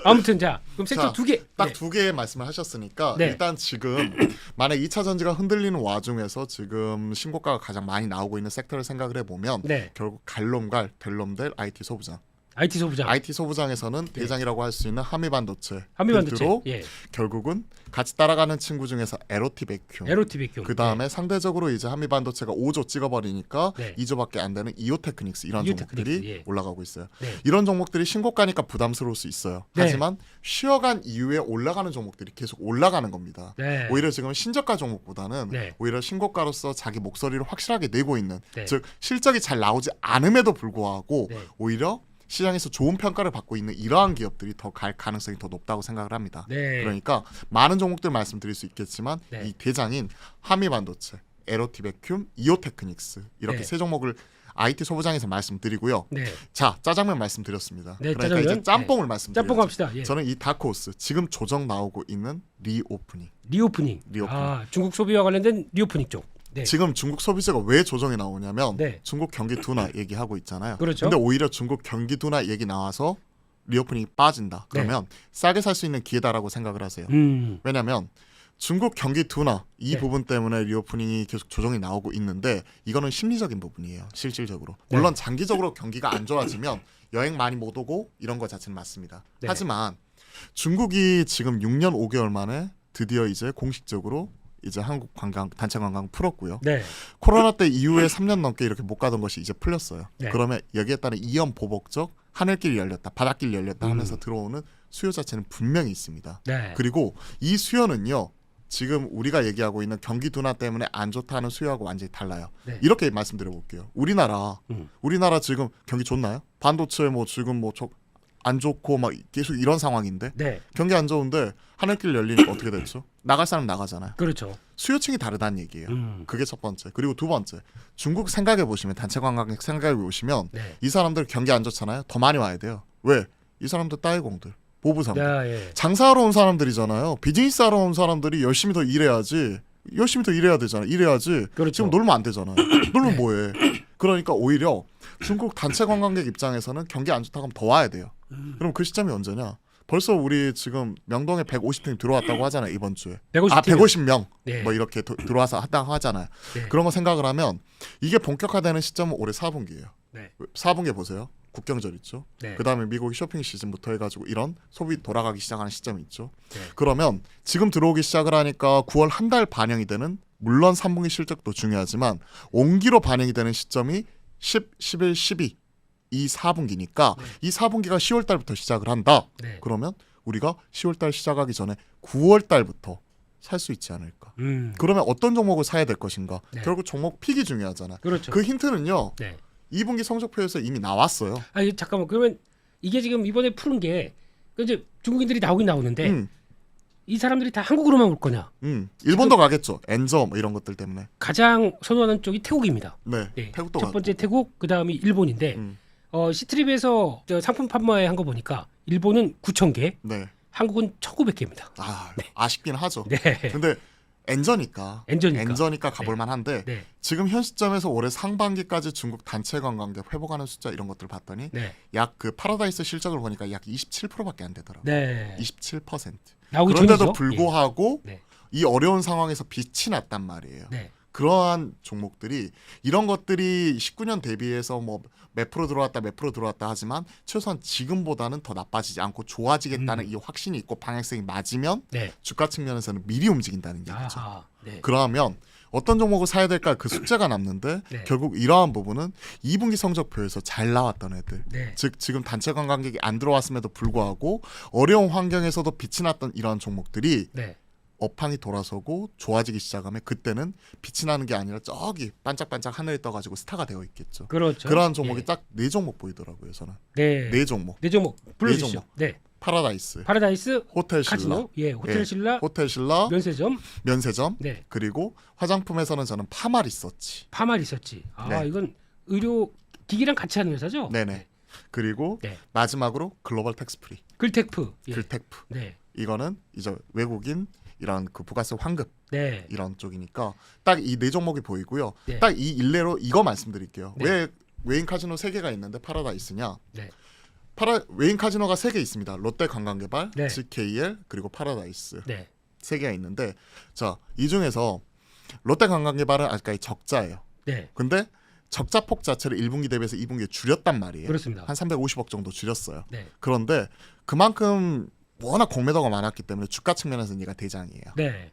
아무튼 자, 그럼 섹터 자, 두 개. 딱 네. 두 개의 말씀을 하셨으니까 네. 일단 지금 만약 2차 전지가 흔들리는 와중에서 지금 신고가가 가장 많이 나오고 있는 섹터를 생각을 해보면 네. 결국 갈놈갈 델놈델 IT 소부장. IT 소부장. IT 소부장에서는 대장이라고 할 수 있는 한미반도체. 한미반도체. 필두로 예. 결국은 같이 따라가는 친구 중에서 에로티 백큐. 에로티 백큐. 그 다음에 상대적으로 이제 한미반도체가 5조 찍어버리니까 네. 2조밖에 안 되는 이오테크닉스 이런 이오테크닉스, 종목들이 예. 올라가고 있어요. 네. 이런 종목들이 신고가니까 부담스러울 수 있어요. 네. 하지만 쉬어간 이후에 올라가는 종목들이 계속 올라가는 겁니다. 네. 오히려 지금 신저가 종목보다는 네. 오히려 신고가로서 자기 목소리를 확실하게 내고 있는 네. 즉 실적이 잘 나오지 않음에도 불구하고 네. 오히려 시장에서 좋은 평가를 받고 있는 이러한 기업들이 더 갈 가능성이 더 높다고 생각을 합니다. 네. 그러니까 많은 종목들 말씀드릴 수 있겠지만 네. 이 대장인 한미반도체, 에로티베큐um, 이오테크닉스 이렇게 네. 세 종목을 IT 소부장에서 말씀드리고요. 네. 자, 짜장면 말씀드렸습니다. 네, 그러니까 짜장면. 이제 짬뽕을 말씀드려요. 짬뽕 갑시다. 예. 저는 이 다크호스 지금 조정 나오고 있는 리오프닝. 리오프닝. 아, 중국 소비와 관련된 리오프닝 쪽. 네. 지금 중국 소비재가 왜 조정이 나오냐면 네. 중국 경기 둔화 얘기하고 있잖아요. 그렇죠. 근데 오히려 중국 경기 둔화 얘기 나와서 리오프닝이 빠진다. 그러면 싸게 살 수 있는 기회다라고 생각을 하세요. 왜냐하면 중국 경기 둔화 이 네. 부분 때문에 리오프닝이 계속 조정이 나오고 있는데 이거는 심리적인 부분이에요. 실질적으로. 네. 물론 장기적으로 경기가 안 좋아지면 여행 많이 못 오고 이런 거 자체는 맞습니다. 네. 하지만 중국이 지금 6년 5개월 만에 드디어 이제 공식적으로 이제 한국 관광 단체 관광 풀었고요. 네. 코로나 때 이후에 3년 넘게 이렇게 못 가던 것이 이제 풀렸어요. 네. 그러면 여기에 따른 이연 보복적 하늘길이 열렸다, 바닷길이 열렸다 하면서 음. 들어오는 수요 자체는 분명히 있습니다. 네. 그리고 이 수요는요. 지금 우리가 얘기하고 있는 경기 둔화 때문에 안 좋다는 수요하고 완전히 달라요. 네. 이렇게 말씀드려 볼게요. 우리나라 지금 경기 좋나요? 반도체 뭐 지금 뭐 안 좋고 막 계속 이런 상황인데 네. 경기 안 좋은데 하늘길 열리니까 어떻게 됐죠? 나갈 사람 나가잖아요. 그렇죠. 수요층이 다르다는 얘기예요. 그게 첫 번째. 그리고 두 번째. 중국 생각해 보시면 단체 관광객 생각해 보시면 네. 이 사람들 경기 안 좋잖아요. 더 많이 와야 돼요. 왜? 이 사람들 따이공들, 보부상들. 야, 예. 장사하러 온 사람들이잖아요. 비즈니스하러 온 사람들이 열심히 더 일해야지. 열심히 더 일해야 되잖아. 일해야지. 그렇죠. 지금 놀면 안 되잖아요. 놀면 뭐해? 그러니까 오히려 중국 단체 관광객 입장에서는 경기 안 좋다고 하면 더 와야 돼요. 그럼 그 시점이 언제냐? 벌써 우리 지금 명동에 150팀 들어왔다고 하잖아요. 이번 주에. 150 아, 팀. 150명. 네. 뭐 이렇게 들어와서 한다고 하잖아요. 네. 그런 거 생각을 하면 이게 본격화되는 시점은 올해 4분기예요. 네. 4분기 보세요. 국경절 있죠. 네. 그다음에 미국이 쇼핑 시즌부터 해가지고 이런 소비 돌아가기 시작하는 시점이 있죠. 네. 그러면 지금 들어오기 시작을 하니까 9월 한 달 반영이 되는 물론 3분기 실적도 중요하지만 온기로 반영이 되는 시점이 10, 11, 12 이 4분기니까 네. 이 4분기가 10월 달부터 시작을 한다. 네. 그러면 우리가 10월 달 시작하기 전에 9월 달부터 살 수 있지 않을까. 그러면 어떤 종목을 사야 될 것인가. 네. 결국 종목 픽이 중요하잖아. 그렇죠. 그 힌트는요. 네. 2분기 성적표에서 이미 나왔어요. 아, 잠깐만. 그러면 이게 지금 이번에 푸는 게 이제 중국인들이 나오긴 나오는데 이 사람들이 다 한국으로만 올 거냐? 일본도 가겠죠. 엔저 뭐 이런 것들 때문에. 가장 선호하는 쪽이 태국입니다. 네. 네. 태국도 첫 가고. 번째 태국, 그다음이 일본인데 음, 시트립에서 저 상품 판매한 거 보니까 일본은 9,000개, 네. 한국은 1,900개입니다. 아, 아쉽긴 하죠. 네. 근데 엔저니까 엔저니까. 가볼 만한데 네. 지금 현 시점에서 올해 상반기까지 중국 단체 관광객 회복하는 숫자 이런 것들 봤더니 네. 약 그 파라다이스 실적을 보니까 약 27%밖에 안 되더라고요. 네. 27%. 나오기 그런데도 전이죠? 불구하고 예. 네. 이 어려운 상황에서 빛이 났단 말이에요. 네. 그러한 종목들이 이런 것들이 19년 대비해서 뭐 몇 프로 들어왔다 몇 프로 들어왔다 하지만 최소한 지금보다는 더 나빠지지 않고 좋아지겠다는 이 확신이 있고 방향성이 맞으면 네. 주가 측면에서는 미리 움직인다는 얘기죠. 아하. 네. 그러면 어떤 종목을 사야 될까 그 숙제가 남는데 네. 결국 이러한 부분은 2분기 성적표에서 잘 나왔던 애들 네. 즉 지금 단체 관광객이 안 들어왔음에도 불구하고 어려운 환경에서도 빛이 났던 이러한 종목들이 네. 업황이 돌아서고 좋아지기 시작하면 그때는 빛이 나는 게 아니라 저기 반짝반짝 하늘에 떠가지고 스타가 되어 있겠죠. 그렇죠. 그러한 종목이 예. 딱 4종목 보이더라고요. 저는 네. 4종목. 네 종목 불러주시죠. 종목. 네. 파라다이스, 파라다이스, 호텔 신라, 카지노, 예, 호텔 예. 신라, 호텔 신라, 면세점, 면세점, 네, 그리고 화장품에서는 저는 파마 리서치. 파마 리서치. 아, 네. 이건 의료 기기랑 같이 하는 회사죠? 네네. 그리고 네. 마지막으로 글로벌 텍스프리, 글테크. 예. 글텍프. 네. 이거는 이제 외국인 이런 그 부가세 환급 네. 이런 쪽이니까 딱 이 4종목이 보이고요. 네. 딱 이 일례로 이거 말씀드릴게요. 네. 왜 외인 카지노 3개가 있는데 파라다이스냐? 네. 메인 카지노가 3개 있습니다. 롯데 관광개발, 네. GKL 그리고 파라다이스 네. 3개가 있는데 자, 이 중에서 롯데 관광개발은 아직까지 적자예요. 네. 근데 적자 폭 자체를 1분기 대비해서 2분기에 줄였단 말이에요. 그렇습니다. 한 350억 정도 줄였어요. 네. 그런데 그만큼 워낙 공매도가 많았기 때문에 주가 측면에서는 얘가 대장이에요. 네.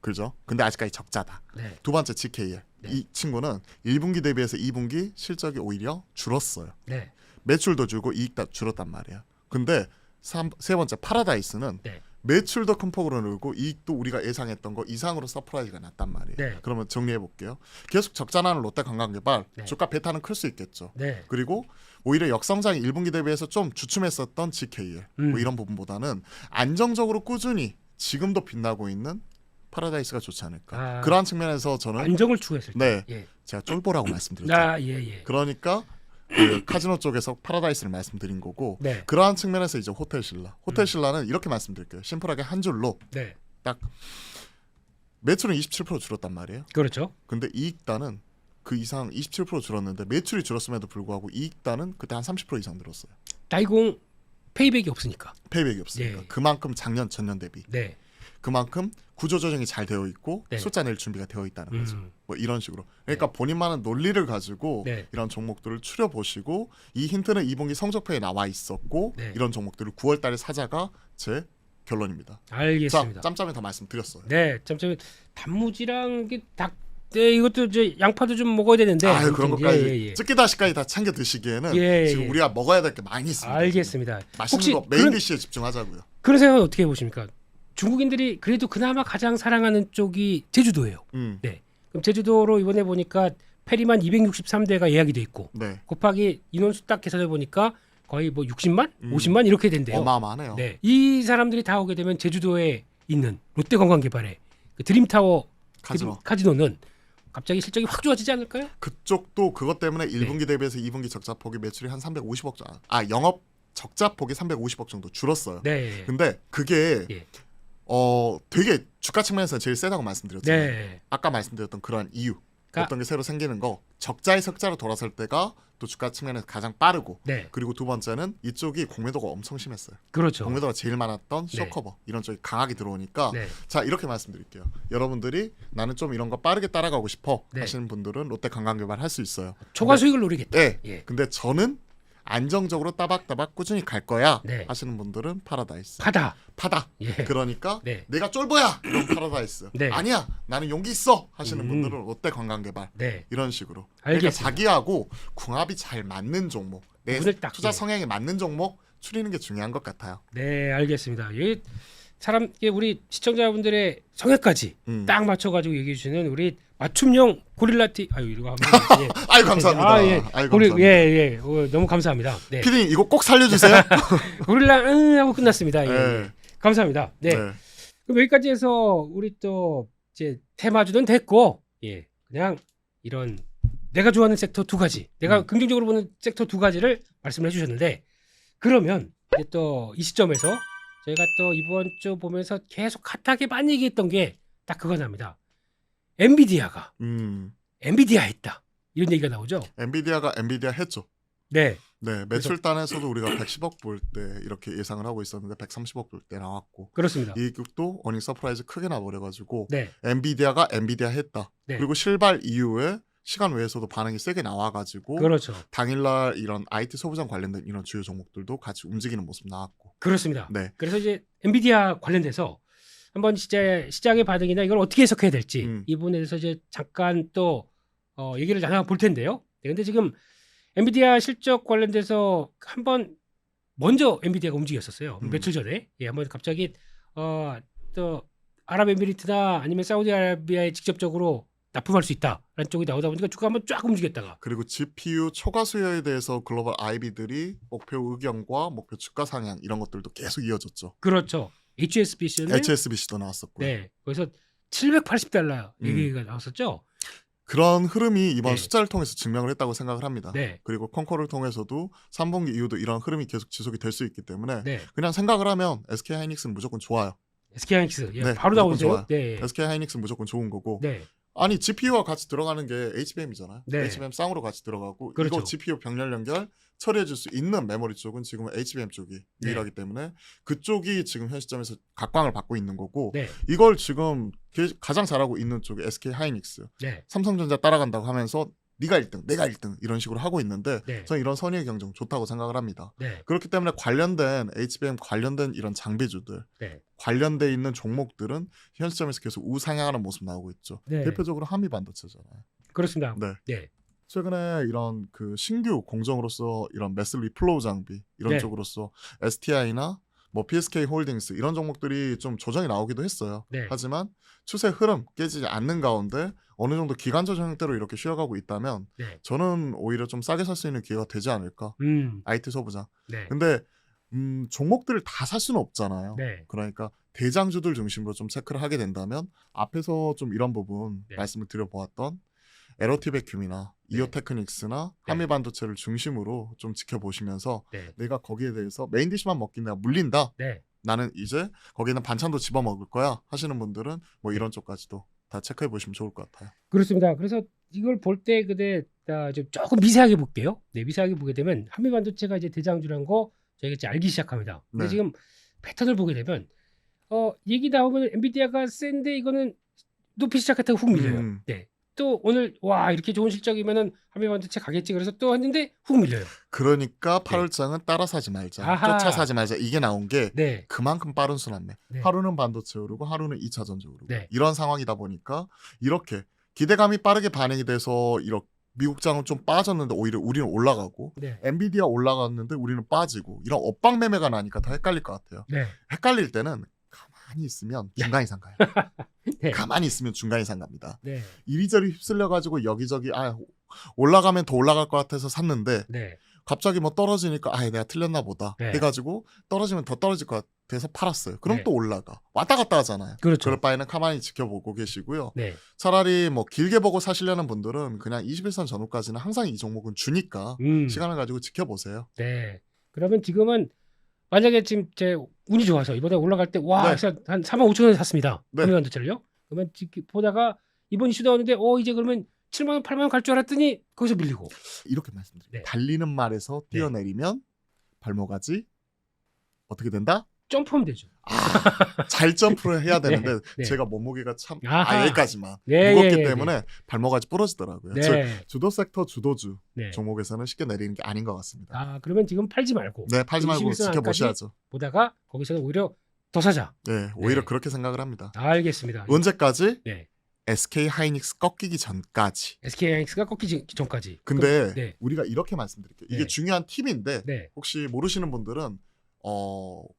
그죠? 근데 아직까지 적자다. 네. 두 번째 GKL. 네. 이 친구는 1분기 대비해서 2분기 실적이 오히려 줄었어요. 네. 매출도 줄고 이익도 줄었단 말이에요. 근데 세 번째 파라다이스는 네. 매출도 큰 폭으로 늘고 이익도 우리가 예상했던 거 이상으로 서프라이즈가 났단 말이에요. 네. 그러면 정리해 볼게요. 계속 적자나는 롯데 관광개발 네. 주가 배타는 클 수 있겠죠. 네. 그리고 오히려 역성장이 1분기 대비해서 좀 주춤했었던 GKL 뭐 이런 부분보다는 안정적으로 꾸준히 지금도 빛나고 있는 파라다이스가 좋지 않을까. 아. 그러한 측면에서 저는 안정을 추구했을 때. 네 예. 제가 쫄보라고 말씀드렸죠. 아, 예, 예. 그러니까 그 카지노 쪽에서 파라다이스를 말씀드린 거고 네. 그러한 측면에서 이제 호텔신라는 이렇게 말씀드릴게요. 심플하게 한 줄로 네. 딱 매출은 27% 줄었단 말이에요. 그렇죠. 근데 이익단은 그 이상 27% 줄었는데 매출이 줄었음에도 불구하고 이익단은 그때 한 30% 이상 늘었어요. 다이공 페이백이 없으니까. 페이백이 없으니까. 네. 그만큼 작년 전년 대비 네. 그만큼 구조 조정이 잘 되어 있고 네. 숫자 낼 준비가 되어 있다는 거죠. 음. 뭐 이런 식으로. 그러니까 본인만의 논리를 가지고 네. 이런 종목들을 추려 보시고 이 힌트는 2분기 성적표에 나와 있었고 네. 이런 종목들을 9월 달에 사자가 제 결론입니다. 알겠습니다. 자, 짬짬이 더 말씀드렸어요. 네. 짬짬이 단무지랑 이게 닭 네, 이것도 이제 양파도 좀 먹어야 되는데. 아유, 그런 아무튼, 것까지 예, 예, 예. 찌끼다시까지 다 챙겨 드시기에는 예, 지금 예. 우리가 먹어야 될 게 많이 있습니다. 알겠습니다. 맛있는 혹시 거 메인 그런- 디시에 집중하자고요. 그런 생각은 어떻게 보십니까? 중국인들이 그래도 그나마 가장 사랑하는 쪽이 제주도예요. 네. 그럼 제주도로 이번에 보니까 페리만 263대가 예약이 돼 있고 네. 곱하기 인원수 딱 계산해 보니까 거의 뭐 60만, 음. 50만 이렇게 된대요. 어마어마하네요. 네. 이 사람들이 다 오게 되면 제주도에 있는 롯데관광개발의 그 드림타워 카지노는 갑자기 실적이 확 좋아지지 않을까요? 그쪽도 그것 때문에 네. 1분기 대비해서 2분기 적자 폭이 매출이 한 350억 정도. 영업 적자 폭이 350억 정도 줄었어요. 네. 근데 그게 예. 되게 주가 측면에서 제일 세다고 말씀드렸잖아요. 네. 아까 말씀드렸던 그러한 이유. 그러니까- 어떤 게 새로 생기는 거 적자의 석자로 돌아설 때가 또 주가 측면에서 가장 빠르고 네. 그리고 두 번째는 이쪽이 공매도가 엄청 심했어요. 그렇죠. 공매도가 제일 많았던 네. 쇼커버 이런 쪽이 강하게 들어오니까 네. 자 이렇게 말씀드릴게요. 여러분들이 나는 좀 이런 거 빠르게 따라가고 싶어 네. 하시는 분들은 롯데 관광개발 할 수 있어요. 초과 수익을 노리겠다. 네. 예. 근데 저는 안정적으로 따박따박 꾸준히 갈 거야 네. 하시는 분들은 파라다이스. 파다. 파다. 예. 그러니까 네. 내가 쫄보야 이런 파라다이스. 네. 아니야 나는 용기 있어 하시는 음. 분들은 롯데 관광개발. 네. 이런 식으로. 그러니까 알겠습니다. 자기하고 궁합이 잘 맞는 종목, 내 부분을 딱, 투자 예. 성향에 맞는 종목 추리는 게 중요한 것 같아요. 네, 알겠습니다. 이게 우리 시청자분들의 성향까지 음. 딱 맞춰가지고 얘기해 주시는 우리 맞춤형 고릴라티 이거 하면 예. 아유 감사합니다. 아, 예. 아유 고리, 감사합니다. 예, 예. 너무 감사합니다. 네. 피디님 이거 꼭 살려주세요. 고릴라 하고 끝났습니다. 예, 네. 예. 감사합니다. 네. 네. 그럼 여기까지 해서 우리 또 이제 테마주는 됐고, 예, 그냥 이런 내가 좋아하는 섹터 두 가지, 내가 긍정적으로 보는 섹터 두 가지를 말씀을 해주셨는데, 그러면 이제 또 이 시점에서 저희가 또 이번 주 보면서 계속 핫하게 많이 얘기했던 게 딱 그거랍니다. 엔비디아가 엔비디아 했다 이런 얘기가 나오죠. 엔비디아가 엔비디아 했죠. 네, 네 매출단에서도 우리가 110억 볼 때 이렇게 예상을 하고 있었는데 130억 볼 때 나왔고 그렇습니다. 이익도 어닝 서프라이즈 크게 나버려가지고 네, 엔비디아가 엔비디아 했다. 네. 그리고 실발 이후에 시간 외에서도 반응이 세게 나와가지고 그렇죠. 당일날 이런 IT 소부장 관련된 이런 주요 종목들도 같이 움직이는 모습 나왔고. 그렇습니다. 네. 그래서 이제 엔비디아 관련돼서 한번 진짜 시장의 반응이나 이걸 어떻게 해석해야 될지 이 부분에 대해서 이제 잠깐 또 얘기를 나눠볼 텐데요. 네, 근데 지금 엔비디아 실적 관련돼서 한번 먼저 엔비디아가 움직였었어요. 며칠 전에 한번 갑자기 또 아랍에미리트나 아니면 사우디아라비아에 직접적으로 납품할 수 있다라는 쪽이 나오다 보니까 주가 한번 쫙 움직였다가 그리고 GPU 초과 수요에 대해서 글로벌 IB들이 목표 의견과 목표 주가 상향 이런 것들도 계속 이어졌죠. 그렇죠. HSBC는 HSBC도 나왔었고요. 네, 거기서 $780 얘기가 나왔었죠. 그런 흐름이 이번 네. 숫자를 통해서 증명을 했다고 생각을 합니다. 네, 그리고 콩코를 통해서도 3분기 이후도 이런 흐름이 계속 지속이 될 수 있기 때문에 네. 그냥 생각을 하면 SK하이닉스는 무조건 좋아요. SK하이닉스 네, 바로 무조건 나오세요. 좋아요. 네, SK하이닉스는 무조건 좋은 거고 네, 아니 GPU와 같이 들어가는 게 HBM이잖아요. 네. HBM 쌍으로 같이 들어가고 그렇죠. 이거 GPU 병렬 연결 처리해줄 수 있는 메모리 쪽은 지금 HBM 쪽이 네. 유일하기 때문에 그쪽이 지금 현 시점에서 각광을 받고 있는 거고 네. 이걸 지금 가장 잘하고 있는 쪽이 SK 하이닉스, 네. 삼성전자 따라간다고 하면서 네가 1등, 내가 1등 이런 식으로 하고 있는데 네. 저는 이런 선의의 경쟁 좋다고 생각을 합니다. 네. 그렇기 때문에 관련된 HBM 관련된 이런 장비주들 네. 관련돼 있는 종목들은 현 시점에서 계속 우상향하는 모습 나오고 있죠. 네. 대표적으로 한미 반도체잖아요. 그렇습니다. 네. 네. 최근에 이런 그 신규 공정으로서 이런 매스 리플로우 장비 이런 네. 쪽으로서 STI나 뭐 PSK 홀딩스 이런 종목들이 좀 조정이 나오기도 했어요. 네. 하지만 추세 흐름 깨지지 않는 가운데 어느 정도 기간 조정 형태로 이렇게 쉬어가고 있다면 네. 저는 오히려 좀 싸게 살 수 있는 기회가 되지 않을까. IT 소부장. 네. 근데 종목들을 다 살 수는 없잖아요. 네. 그러니까 대장주들 중심으로 좀 체크를 하게 된다면 앞에서 좀 이런 부분 네. 말씀을 드려보았던 에러티베큐이나 네. 이오테크닉스나 한미반도체를 중심으로 좀 지켜보시면서 네. 내가 거기에 대해서 메인 디시만 먹긴 내가 물린다. 네. 나는 이제 거기는 반찬도 집어먹을 거야 하시는 분들은 뭐 이런 쪽까지도 다 체크해 보시면 좋을 것 같아요. 그렇습니다. 그래서 이걸 볼 때 근데 좀 조금 미세하게 볼게요. 네, 미세하게 보게 되면 한미반도체가 이제 대장주란 거 저희가 이제 알기 시작합니다. 근데 네. 지금 패턴을 보게 되면 얘기 나오면 엔비디아가 센데 이거는 높이 시작했다가 훅 밀려요. 네. 또 오늘 와 이렇게 좋은 실적이면은 한미반도체 가겠지 그래서 또 했는데 훅 밀려요. 그러니까 8월장은 따라 사지 말자, 아하. 쫓아 사지 말자 이게 나온 게 네. 그만큼 빠른 순환매. 네. 하루는 반도체 오르고 하루는 2차 전지 오르고 네. 이런 상황이다 보니까 이렇게 기대감이 빠르게 반영이 돼서 이렇게 미국장은 좀 빠졌는데 오히려 우리는 올라가고 네. 엔비디아 올라갔는데 우리는 빠지고 이런 엇박 매매가 나니까 다 헷갈릴 것 같아요. 네. 헷갈릴 때는 가만히 있으면 중간 이상 가요. 네. 가만히 있으면 중간 이상 갑니다. 네. 이리저리 휩쓸려 가지고 여기저기 올라가면 더 올라갈 것 같아서 샀는데 네. 갑자기 뭐 떨어지니까 내가 틀렸나 보다 네. 해가지고 떨어지면 더 떨어질 것 같아서 팔았어요. 그럼 네. 또 올라가. 왔다 갔다 하잖아요. 그렇죠. 그럴 바에는 가만히 지켜보고 계시고요. 네. 차라리 뭐 길게 보고 사시려는 분들은 그냥 21선 전후까지는 항상 이 종목은 주니까 시간을 가지고 지켜보세요. 네. 그러면 지금은 만약에 지금 제 운이 좋아서 이번에 올라갈 때 와, 네. 그래서 한 45,000원에 샀습니다. 네. 한미반도체를요. 그러면 보다가 이번 이슈 나오는데 이제 그러면 7만 원, 8만 원 갈 줄 알았더니 거기서 밀리고. 이렇게 말씀드립니다. 네. 달리는 말에서 뛰어내리면 발목아지 어떻게 된다? 점프하면 되죠. 잘 점프를 해야 되는데 네. 제가 몸무게가 참 아하. 여기까지만 네, 무겁기 예, 예, 때문에 발목아지 부러지더라고요. 네. 즉 주도 섹터 주도주 네. 종목에서는 쉽게 내리는 게 아닌 것 같습니다. 그러면 지금 팔지 말고. 네, 팔지 말고 21선 안까지 지켜보셔야죠. 보다가 거기서는 오히려 더 사자. 네, 오히려 네. 그렇게 생각을 합니다. 알겠습니다. 언제까지? 네. SK 하이닉스 꺾이기 전까지. SK하이닉스가 꺾이기 전까지. 근데 네. 우리가 이렇게 말씀드릴게요. 이게 네. 중요한 팁인데 네. 혹시 모르시는 분들은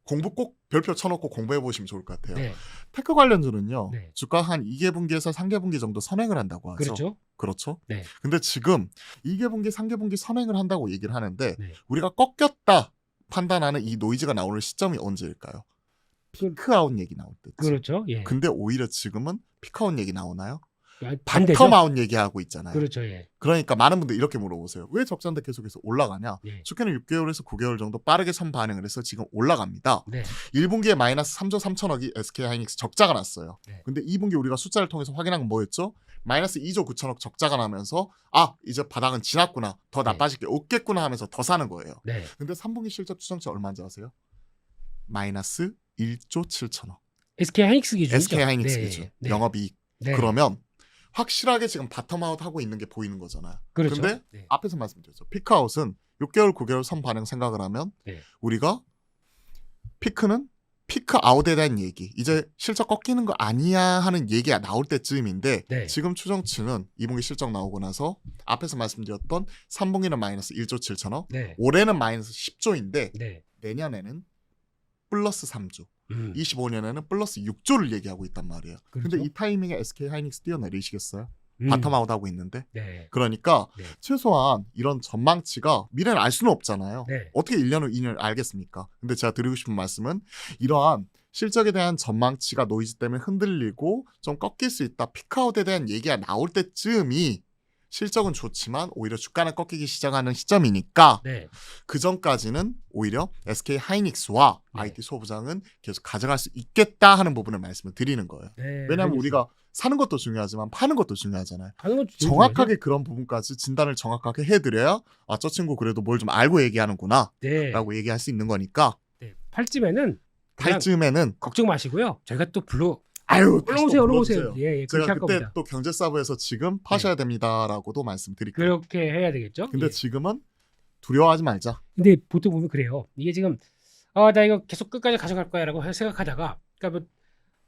공부 꼭 별표 쳐놓고 공부해 보시면 좋을 것 같아요. 네. 테크 관련주는요. 네. 주가 한 2개 분기에서 3개 분기 정도 선행을 한다고 하죠. 그렇죠. 그렇죠. 네. 근데 지금 2개 분기, 3개 분기 선행을 한다고 얘기를 하는데 네. 우리가 꺾였다 판단하는 이 노이즈가 나오는 시점이 언제일까요? 피크아웃 얘기 나올 때. 그렇죠. 예. 근데 오히려 지금은 피크아웃 얘기 나오나요? 반대죠. 바텀아웃 얘기하고 있잖아요. 그렇죠. 예. 그러니까 많은 분들이 이렇게 물어보세요. 왜 적자인데 계속해서 올라가냐? 예. 주가는 6개월에서 9개월 정도 빠르게 선반응을 해서 지금 올라갑니다. 네. 1분기에 마이너스 3조 3천억이 SK하이닉스 적자가 났어요. 네. 근데 2분기 우리가 숫자를 통해서 확인한 건 뭐였죠? 마이너스 2조 9천억 적자가 나면서 이제 바닥은 지났구나. 더 네. 나빠질 게 없겠구나 하면서 더 사는 거예요. 네. 근데 3분기 실적 추정치 얼마인지 아세요? 마이너스 1조 7천억. SK하이닉스 기준이죠. SK하이닉스 네. 기준. 네. 영업이익. 네. 그러면 확실하게 지금 바텀아웃 하고 있는 게 보이는 거잖아요. 그렇죠. 근데 네. 앞에서 말씀드렸죠. 피크아웃은 6개월, 9개월 선 반응 생각을 하면 네. 우리가 피크는 피크아웃에 대한 얘기, 이제 실적 꺾이는 거 아니야 하는 얘기가 나올 때쯤인데 네. 지금 추정치는 2분기 실적 나오고 나서 앞에서 말씀드렸던 3분기는 마이너스 1조 7천억, 네. 올해는 마이너스 10조인데 네. 내년에는 플러스 3조, 25년에 25년에는 플러스 6조를 얘기하고 있단 말이에요. 그렇죠. 근데 이 타이밍에 SK하이닉스 뛰어내리시겠어요? 바텀아웃 하고 있는데. 네. 그러니까 네. 최소한 이런 전망치가 미래는 알 수는 없잖아요. 네. 어떻게 1년 후 2년 알겠습니까? 근데 제가 드리고 싶은 말씀은 이러한 실적에 대한 전망치가 노이즈 때문에 흔들리고 좀 꺾일 수 있다. 피크아웃에 대한 얘기가 나올 때쯤이 실적은 좋지만 오히려 주가는 꺾이기 시작하는 시점이니까 네. 그 전까지는 오히려 SK 하이닉스와 네. IT 소부장은 계속 가져갈 수 있겠다 하는 부분을 말씀을 드리는 거예요. 네. 왜냐하면 알겠습니다. 우리가 사는 것도 중요하지만 파는 것도 중요하잖아요. 하는 건 제일 정확하게 그런 부분까지 진단을 정확하게 해드려야 아, 저 친구 그래도 뭘 좀 알고 얘기하는구나 중요하죠. 네. 라고 얘기할 수 있는 거니까 네. 팔쯤에는 그냥 탈쯤에는 걱정 마시고요. 저희가 또 아유 올라오세요, 올라오세요. 불러주세요. 예, 그렇게 제가 할 그때 겁니다. 또 경제사부에서 지금 파셔야 됩니다라고도 말씀드릴게요. 그렇게 해야 되겠죠. 근데 예. 지금은 두려워하지 말자. 근데 보통 보면 그래요. 이게 지금 나 이거 계속 끝까지 가져갈 거야라고 생각하다가 그러니까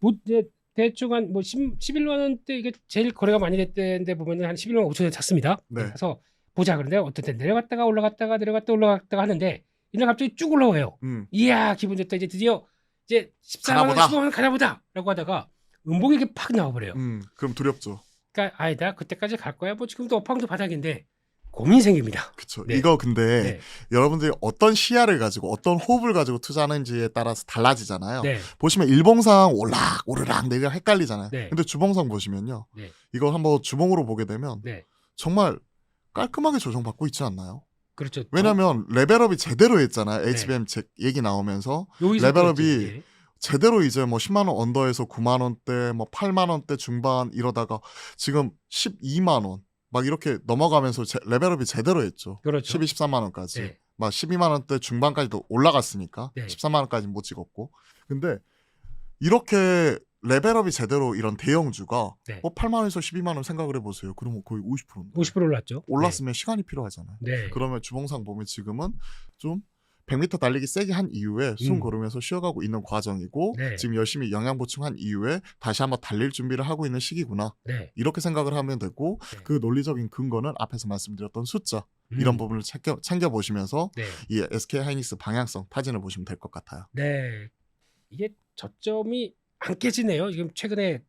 뭐 이제 대충 한 뭐 11만 원대 이게 제일 거래가 많이 됐는데 보면은 한 11만 5천 원 찼습니다. 네. 그래서 보자 그런데 어떤 때 내려갔다가 올라갔다가 내려갔다 올라갔다가 하는데 이날 갑자기 쭉 올라와요. 이야 기분 좋다 이제 드디어 이제 14만 원, 가나보다. 15만 원 가나보다라고 하다가 음봉이 이렇게 팍 나와버려요. 그럼 두렵죠. 그러니까 아니다 그때까지 갈 거야. 뭐 지금도 업황도 바닥인데 고민이 생깁니다. 그쵸. 네. 이거 근데 네. 여러분들이 어떤 시야를 가지고 어떤 호흡을 가지고 투자하는지에 따라서 달라지잖아요. 네. 보시면 일봉상 올락 오르락 내리락 헷갈리잖아요. 네. 근데 주봉상 보시면요. 네. 이거 한번 주봉으로 보게 되면 네. 정말 깔끔하게 조정받고 있지 않나요? 그렇죠. 왜냐면 레벨업이 제대로 했잖아요. 네. HBM 얘기 나오면서 여기서 레벨업이 그랬지, 예. 제대로 이제 뭐 10만 원 언더에서 9만 원대, 뭐 8만 원대 중반 이러다가 지금 12만 원 막 이렇게 넘어가면서 레벨업이 제대로 했죠. 그렇죠. 12, 13만 원까지. 네. 막 12만 원대 중반까지도 올라갔으니까 네. 13만 원까지 못 찍었고. 근데 이렇게 레벨업이 제대로 이런 대형주가 네. 뭐 8만 원에서 12만 원 생각을 해보세요. 그러면 거의 50%인데. 50% 올랐죠. 올랐으면 시간이 필요하잖아요. 네. 그러면 주봉상 보면 지금은 좀 100m 달리기 세게 한 이후에 숨 고르면서 쉬어가고 있는 과정이고 네. 지금 열심히 영양 보충한 이후에 다시 한번 달릴 준비를 하고 있는 시기구나. 네. 이렇게 생각을 하면 되고 네. 그 논리적인 근거는 앞에서 말씀드렸던 숫자 이런 부분을 챙겨보시면서 네. 이 SK 하이닉스 방향성 타진을 보시면 될 것 같아요. 네. 이게 저점이 안 깨지네요. 지금 최근에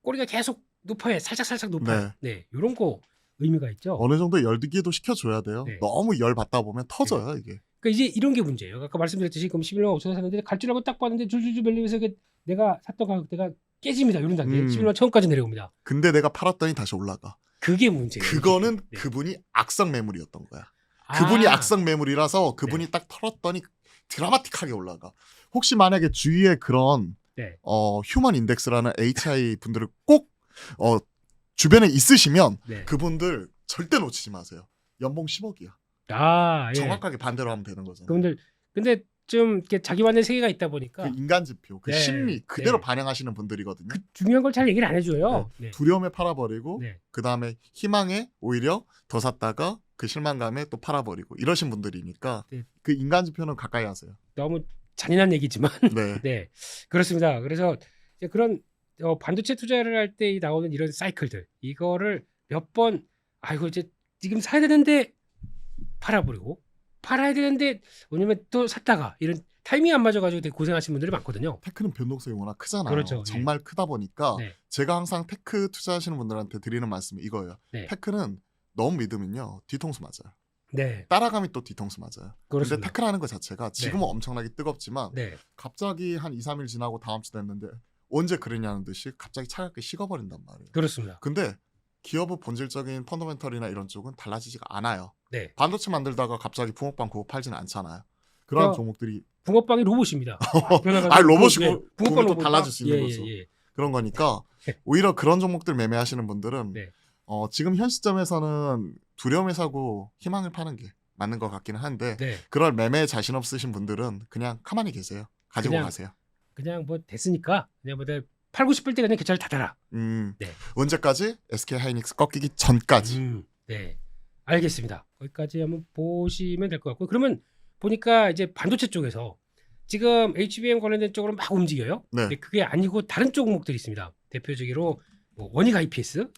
꼬리가 계속 높아요. 살짝 높아요. 네. 이런 거 의미가 있죠. 어느 정도 열기도 시켜줘야 돼요. 네. 너무 열 받다 보면 터져요 이게. 그러니까 이제 이런 게 문제예요. 아까 말씀드렸듯이 그럼 11만 5천 원 샀는데 갈 줄 알고 딱 봤는데 줄줄줄 밀리면서 내가 샀던 가격대가 깨집니다. 이런 단계. 11만 천원까지 내려옵니다. 근데 내가 팔았더니 다시 올라가. 그게 문제예요. 그거는 네. 그분이 악성 매물이었던 거야. 그분이 악성 매물이라서 그분이 딱 털었더니 드라마틱하게 올라가. 혹시 만약에 주위에 그런 네. 휴먼 인덱스라는 HI 분들을 꼭 주변에 있으시면 네. 그분들 절대 놓치지 마세요. 연봉 10억이야. 예. 정확하게 반대로 하면 되는 거잖아요. 그분들 근데 좀 이렇게 자기만의 세계가 있다 보니까 그 인간 지표, 그 네. 심리 그대로 네. 반영하시는 분들이거든요. 그 중요한 걸 잘 얘기를 안 해줘요. 네. 두려움에 팔아버리고 네. 그 다음에 희망에 오히려 더 샀다가 그 실망감에 또 팔아버리고 이러신 분들이니까 네. 그 인간 지표는 가까이 하세요. 너무 잔인한 얘기지만 네. 네 그렇습니다. 그래서 이제 그런 반도체 투자를 할 때 나오는 이런 사이클들 이거를 몇 번 아이고 이제 지금 사야 되는데 팔아버리고 팔아야 되는데 왜냐면 또 샀다가 이런 타이밍 안 맞아가지고 되게 고생하시는 분들이 많거든요. 테크는 변동성이 워낙 크잖아요. 그렇죠. 정말 크다 보니까 네. 제가 항상 테크 투자하시는 분들한테 드리는 말씀이 이거예요. 네. 테크는 너무 믿으면요 뒤통수 맞아요. 네, 따라가면 또 뒤통수 맞아요. 근데 그렇습니다. 테크라는 것 자체가 지금은 엄청나게 뜨겁지만 네, 갑자기 한 2, 3일 지나고 다음 주 됐는데 언제 그랬냐는 듯이 갑자기 차갑게 식어버린단 말이에요. 그렇습니다. 근데 기업의 본질적인 펀더멘털이나 이런 쪽은 달라지지가 않아요. 네, 반도체 만들다가 갑자기 붕어빵 구워 팔지는 않잖아요. 그런 종목들이 붕어빵이 로봇입니다. 로봇이고 붕어빵 또 달라질 수 있는 거죠. 예. 그런 거니까 오히려 그런 종목들 매매하시는 분들은 네. 지금 현 시점에서는 두려움에 사고 희망을 파는 게 맞는 것 같기는 한데 네. 그럴 매매에 자신 없으신 분들은 그냥 가만히 계세요. 가지고 그냥 가세요. 그냥 뭐 됐으니까 그냥 뭐 팔고 싶을 때 그냥 계좌를 닫아라. 네. 언제까지? SK 하이닉스 꺾이기 전까지. 네. 알겠습니다. 거기까지 한번 보시면 될 것 같고 그러면 보니까 이제 반도체 쪽에서 지금 HBM 관련된 쪽으로 막 움직여요. 네. 근데 그게 아니고 다른 쪽 종목들이 있습니다. 대표적으로 뭐 원익 IPS,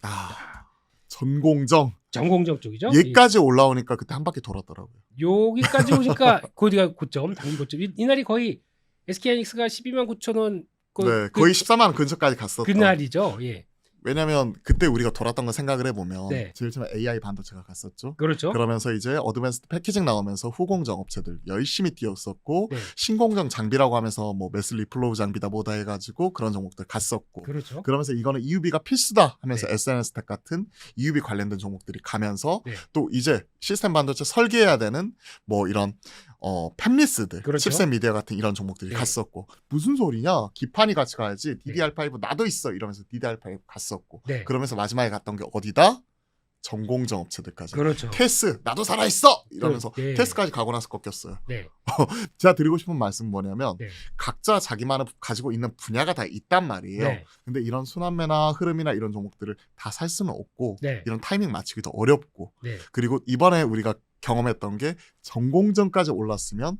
전공정. 전공정 쪽이죠. 얘까지 올라오니까 그때 한 바퀴 돌았더라고요. 여기까지 오니까 거기가 고점, 단기 고점. 이날이 거의 SK 하이닉스가 12만 9천 원 거의 14만 원 근처까지 갔었던. 그날이죠. 예. 왜냐면 그때 우리가 돌았던 거 생각을 해보면 네. 제일 처음에 AI 반도체가 갔었죠. 그렇죠. 그러면서 이제 어드밴스드 패키징 나오면서 후공정 업체들 열심히 뛰었었고 네. 신공정 장비라고 하면서 뭐 메슬 리플로우 장비다 뭐다 해가지고 그런 종목들 갔었고 그렇죠. 그러면서 이거는 EUV가 필수다 하면서 네. SNS텍 같은 EUV 관련된 종목들이 가면서 네. 또 이제 시스템 반도체 설계해야 되는 뭐 이런 팹리스들, 그렇죠. 칩셋 미디어 같은 이런 종목들이 네. 갔었고 무슨 소리냐? 기판이 같이 가야지. DDR5 나도 있어 이러면서 DDR5 갔었고 네. 그러면서 마지막에 갔던 게 어디다? 전공정 업체들까지. 그렇죠. 테스 나도 살아있어 이러면서 네. 테스까지 가고 나서 꺾였어요. 네. 제가 드리고 싶은 말씀은 뭐냐면 네. 각자 자기만의 가지고 있는 분야가 다 있단 말이에요. 네. 근데 이런 순환매나 흐름이나 이런 종목들을 다 살 수는 없고 네. 이런 타이밍 맞추기도 어렵고 네. 그리고 이번에 우리가 경험했던 게 전공정까지 올랐으면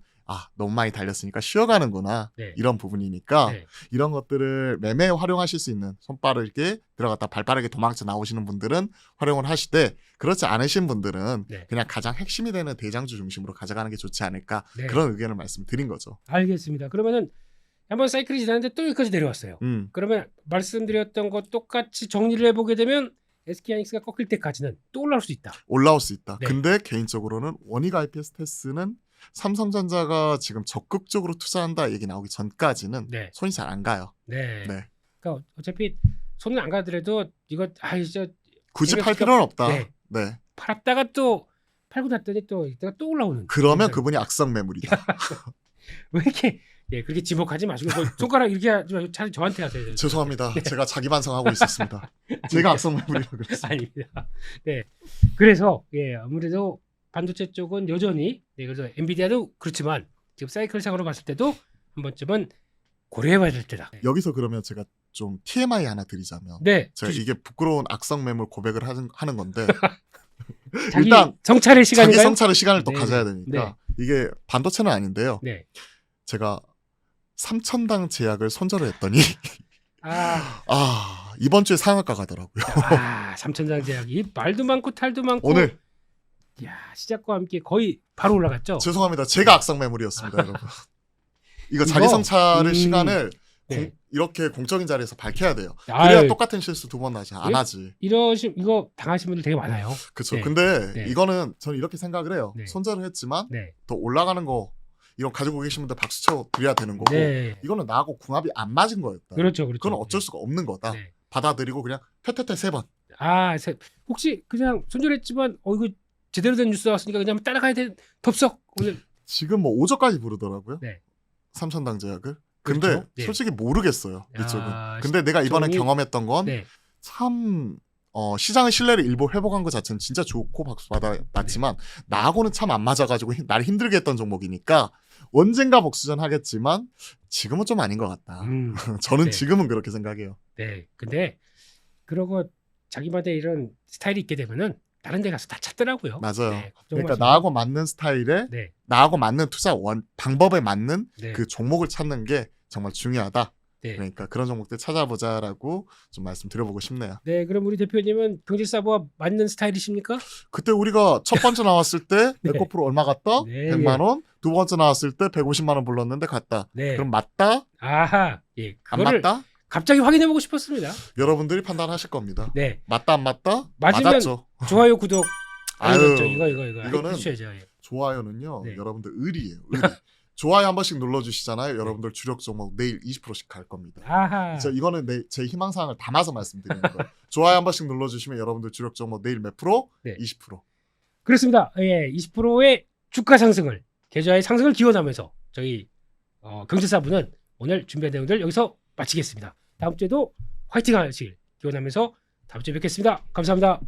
너무 많이 달렸으니까 쉬어가는구나 네. 이런 부분이니까 네. 이런 것들을 매매에 활용하실 수 있는 손빠르게 들어갔다 발빠르게 도망쳐 나오시는 분들은 활용을 하시되 그렇지 않으신 분들은 네. 그냥 가장 핵심이 되는 대장주 중심으로 가져가는 게 좋지 않을까 네. 그런 의견을 말씀드린 거죠. 알겠습니다. 그러면은 한번 사이클이 지났는데 또 여기까지 내려왔어요. 그러면 말씀드렸던 것 똑같이 정리를 해보게 되면 SK하이닉스가 꺾일 때까지는 또 올라올 수 있다. 올라올 수 있다. 네. 근데 개인적으로는 원익 IPS 테스는 삼성전자가 지금 적극적으로 투자한다 얘기 나오기 전까지는 네. 손이 잘 안 가요. 네. 네. 그러니까 어차피 손은 안 가더라도 이거 진짜 굳이 이거 팔 진짜- 필요는 없다. 네. 네. 팔았다가 또 팔고 났더니 또 이따가 또 올라오는. 그러면 그래서 그분이 악성 매물이다. 왜 이렇게 그렇게 지목하지 마시고 뭐 손가락 이렇게 하지 말고 차라리 저한테 하세요. 죄송합니다. 제가 자기 반성하고 있었습니다. 제가 악성 매물이라고 그랬어요. 아닙니다. 네. 그래서 아무래도 반도체 쪽은 여전히 그래서 엔비디아도 그렇지만 지금 사이클상으로 봤을 때도 한 번쯤은 고려해봐야 될 때다. 여기서 그러면 제가 좀 TMI 하나 드리자면 네. 제가 이게 부끄러운 악성 매물 고백을 하는 건데 자기 일단 성찰의 자기 시간인가요? 성찰의 시간을 또 네, 가져야 네. 되니까 이게 반도체는 아닌데요. 네. 제가 3,000당 제약을 손절을 했더니 아, 이번 주에 상한가 가더라고요. 3천장 제약이 말도 많고 탈도 많고 오늘 시작과 함께 거의 바로 올라갔죠. 죄송합니다. 제가 악성 매물이었습니다, 여러분. 이거 자기 성찰의 시간을 네. 이렇게 공적인 자리에서 밝혀야 돼요. 그래야 아유, 똑같은 실수 두 번 나지 안 예? 하지. 이거 당하신 분들 되게 많아요. 그렇죠. 네. 근데 네. 이거는 저는 이렇게 생각을 해요. 네. 손절을 했지만 네. 더 올라가는 거 이건 가지고 계신 분들 박수 쳐 드려야 되는 거고 네. 이거는 나하고 궁합이 안 맞은 거였다. 그렇죠. 그건 어쩔 수가 없는 거다. 네. 받아들이고 그냥 퇴퇴퇴 3번. 혹시 그냥 손절했지만 이거 제대로 된 뉴스 나왔으니까 그냥 따라가야 돼. 덥석 오늘. 지금 뭐 5조까지 부르더라고요. 네. 3,000당 제약을. 근데 그렇죠. 네. 솔직히 모르겠어요. 이쪽은. 야, 근데 내가 이번에 시청이- 경험했던 건 네. 참 시장의 신뢰를 일부 회복한 것 자체는 진짜 좋고 박수 받았지만 나하고는 참 안 맞아가지고 나를 힘들게 했던 종목이니까 언젠가 복수전 하겠지만 지금은 좀 아닌 것 같다. 저는 네. 지금은 그렇게 생각해요. 네. 근데 그러고 자기만의 이런 스타일이 있게 되면은 다른 데 가서 다 찾더라고요. 맞아요. 네, 걱정 그러니까 마시고. 나하고 맞는 스타일에 네. 나하고 맞는 투자 방법에 맞는 네. 그 종목을 찾는 게 정말 중요하다. 네. 그러니까 그런 종목들 찾아보자라고 좀 말씀드려보고 싶네요. 네, 그럼 우리 대표님은 경제사부와 맞는 스타일이십니까? 그때 우리가 첫 번째 나왔을 때 네. 에코프로 얼마 갔다? 네, 100만 원. 두 번째 나왔을 때 150만 원 불렀는데 갔다. 네. 그럼 맞다? 아하. 예. 안 그거를 맞다? 갑자기 확인해 보고 싶었습니다. 여러분들이 판단하실 겁니다. 네. 맞다 안 맞다? 맞으면 맞았죠. 좋아요, 구독. 아유, 이거 이거는 해주셔야죠. 예. 좋아요는요. 네. 여러분들 의리예요. 의리. 좋아요 한 번씩 눌러주시잖아요. 여러분들 주력 종목 내일 20%씩 갈 겁니다. 아하. 이거는 제 희망사항을 담아서 말씀드리는 거예요. 좋아요 한 번씩 눌러주시면 여러분들 주력 종목 내일 몇 프로? 네. 20%. 그렇습니다. 예, 20%의 주가 상승을 계좌의 상승을 기원하면서 저희 경제사부는 오늘 준비한 내용들 여기서 마치겠습니다. 다음 주에도 화이팅 하시길 기원하면서 다음 주에 뵙겠습니다. 감사합니다.